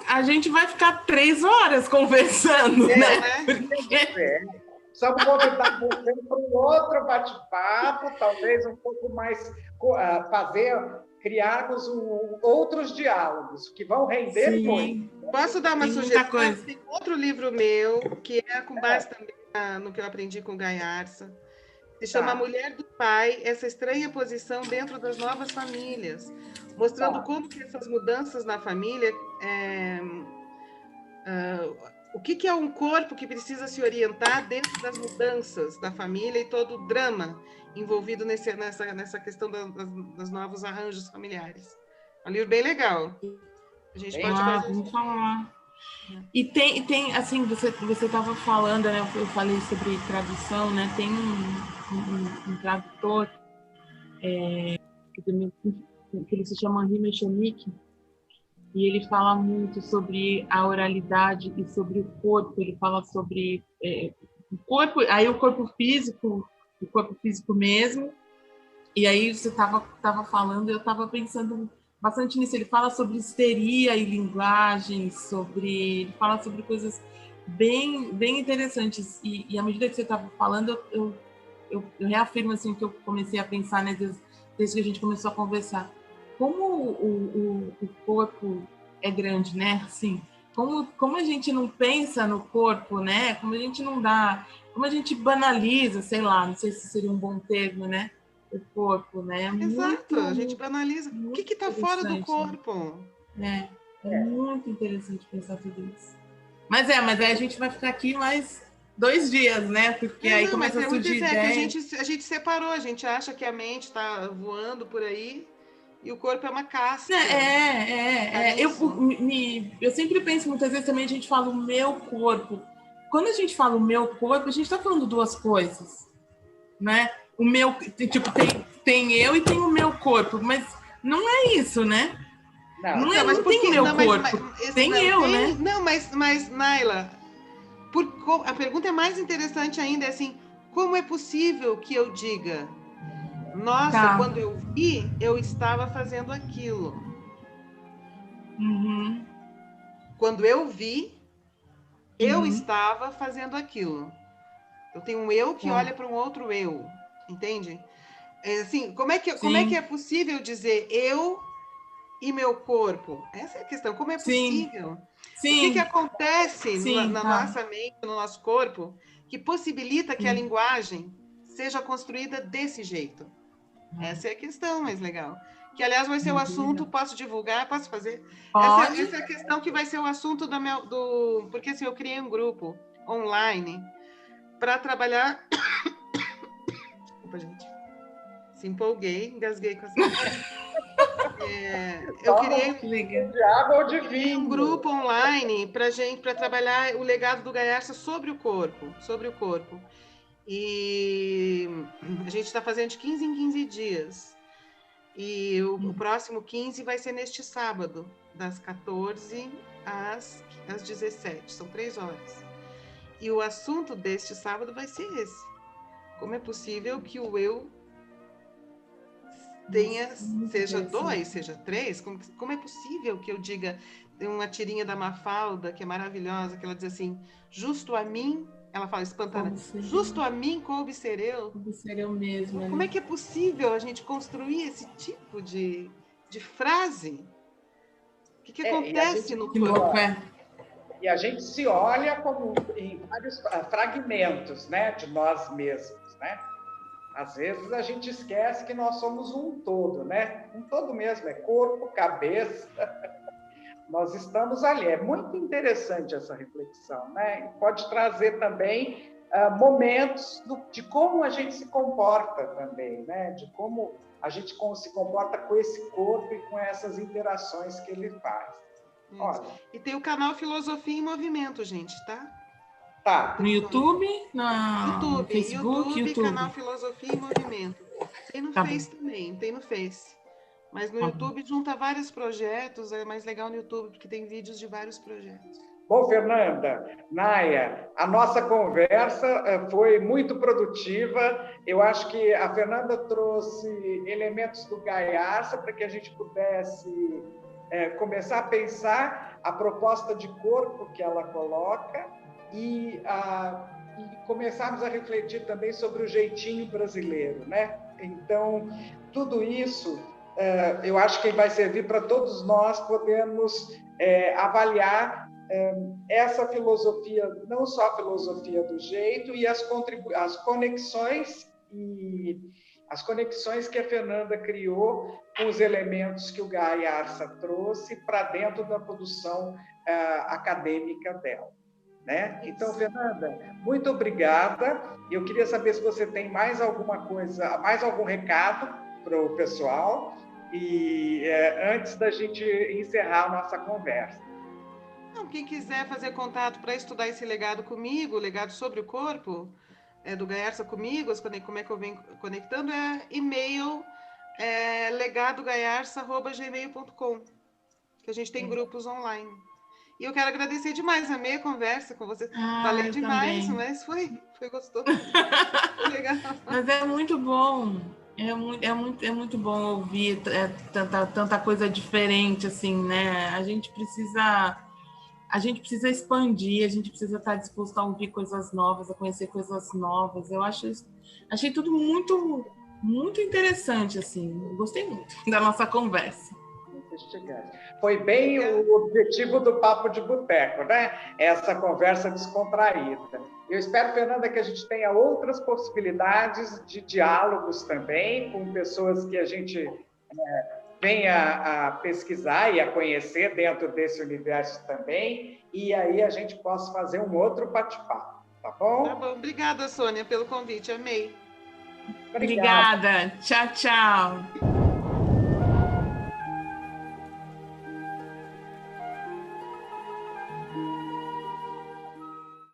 a gente vai ficar 3 horas conversando, né? Precisamos convidar você para um outro bate-papo, talvez um pouco mais, criarmos outros diálogos que vão render muito. Posso dar uma sugestão? Tem outro livro meu, que é com base também no que eu aprendi com Guy Arça. Se chama A Mulher do Pai, essa estranha posição dentro das novas famílias, mostrando como que essas mudanças na família, o que é um corpo que precisa se orientar dentro das mudanças da família e todo o drama envolvido nessa questão dos novos arranjos familiares. É um livro bem legal. A gente pode fazer. Vamos falar. E tem assim, você estava falando, né? Eu falei sobre tradução, né? Tem um tradutor que ele se chama Henri Mechanique, e ele fala muito sobre a oralidade e sobre o corpo. Ele fala sobre o corpo, aí o corpo físico mesmo. E aí você estava falando, eu estava pensando bastante nisso. Ele fala sobre histeria e linguagem, ele fala sobre coisas bem, bem interessantes. E à medida que você estava falando, eu reafirmo assim, que eu comecei a pensar, né, desde que a gente começou a conversar. Como o corpo é grande, né? Assim, como a gente não pensa no corpo, né? Como a gente não dá... Como a gente banaliza, sei lá, não sei se seria um bom termo, né? O corpo, né? Exato, a gente banaliza. O que está fora do corpo? É muito interessante pensar tudo isso. Mas aí a gente vai ficar aqui mais 2 dias, né? Porque aí começa a surgir ideia. Que a gente separou, a gente acha que a mente está voando por aí e o corpo é uma casca. Eu sempre penso, muitas vezes também a gente fala o meu corpo. Quando a gente fala o meu corpo, a gente está falando 2 coisas, né? O meu, tipo, tem eu e tem o meu corpo, mas não é isso, né? Não tem o meu corpo, tem eu, né? Não, mas Naila, a pergunta é mais interessante ainda, é assim, como é possível que eu diga, nossa, quando eu vi, eu estava fazendo aquilo. Uhum. Quando eu vi, eu estava fazendo aquilo. Eu tenho um eu que olha para um outro eu, entende? Assim, como é que é possível dizer eu e meu corpo? Essa é a questão. Como é possível? Sim. O que acontece na nossa mente, no nosso corpo, que possibilita que a linguagem seja construída desse jeito? Essa é a questão mais legal. Que, aliás, vai ser o assunto, posso divulgar, posso fazer? Essa é a questão que vai ser o assunto porque assim, eu criei um grupo online para trabalhar... Opa, gente. Se empolguei, engasguei com essa... eu criei de água ou de vinho. Um grupo online para trabalhar o legado do Gaiarsa sobre o corpo. E a gente está fazendo de 15 em 15 dias. E o próximo 15 vai ser neste sábado, das 14 às 17. São 3 horas. E o assunto deste sábado vai ser esse. Como é possível que o eu seja 2, seja 3? Como é possível que eu diga... Tem uma tirinha da Mafalda, que é maravilhosa, que ela diz assim, justo a mim, ela fala espantana, justo a mim coube ser eu. Coube ser eu mesma. Como é que é possível a gente construir esse tipo de frase? O que acontece no corpo? E a gente se olha como em vários fragmentos, né, de nós mesmos, né? Às vezes a gente esquece que nós somos um todo, né? Um todo mesmo, é corpo, cabeça. Nós estamos ali. É muito interessante essa reflexão, né? E pode trazer também momentos de como a gente se comporta também, né? De como a gente se comporta com esse corpo e com essas interações que ele faz. Olha. E tem o canal Filosofia em Movimento, gente, tá? Tá. No YouTube, no Facebook, YouTube. Canal Filosofia em Movimento. Tem no Face também, tem no Face. Mas no YouTube junta vários projetos, é mais legal no YouTube, porque tem vídeos de vários projetos. Bom, Fernanda, Naya, a nossa conversa foi muito produtiva. Eu acho que a Fernanda trouxe elementos do Gaiarsa para que a gente pudesse começar a pensar a proposta de corpo que ela coloca e começarmos a refletir também sobre o jeitinho brasileiro, né? Então, tudo isso, eu acho que vai servir para todos nós podermos avaliar essa filosofia, não só a filosofia do jeito, e as conexões que a Fernanda criou com os elementos que o Gaiarsa trouxe para dentro da produção acadêmica dela. Né? Então, Fernanda, muito obrigada. Eu queria saber se você tem mais alguma coisa, mais algum recado para o pessoal, e antes da gente encerrar a nossa conversa. Não, quem quiser fazer contato para estudar esse legado comigo, o legado sobre o corpo, do Gaiarsa comigo, como é que eu venho conectando, é e-mail legadogaiarsa@gmail.com, que a gente tem grupos online. E eu quero agradecer demais, amei a conversa com você. Falei demais, também. Mas foi gostoso. Foi legal. Mas é muito bom. É muito bom ouvir tanta coisa diferente, assim, né? A gente precisa expandir, a gente precisa estar disposto a ouvir coisas novas, a conhecer coisas novas. Eu achei tudo muito, muito interessante, assim. Gostei muito da nossa conversa. Foi bem o objetivo do Papo de Boteco, né? Essa conversa descontraída. Eu espero, Fernanda, que a gente tenha outras possibilidades de diálogos também com pessoas que a gente venha a pesquisar e a conhecer dentro desse universo também, e aí a gente possa fazer um outro bate-papo, tá bom? Tá bom. Obrigada, Sônia, pelo convite. Amei. Obrigada. Tchau, tchau.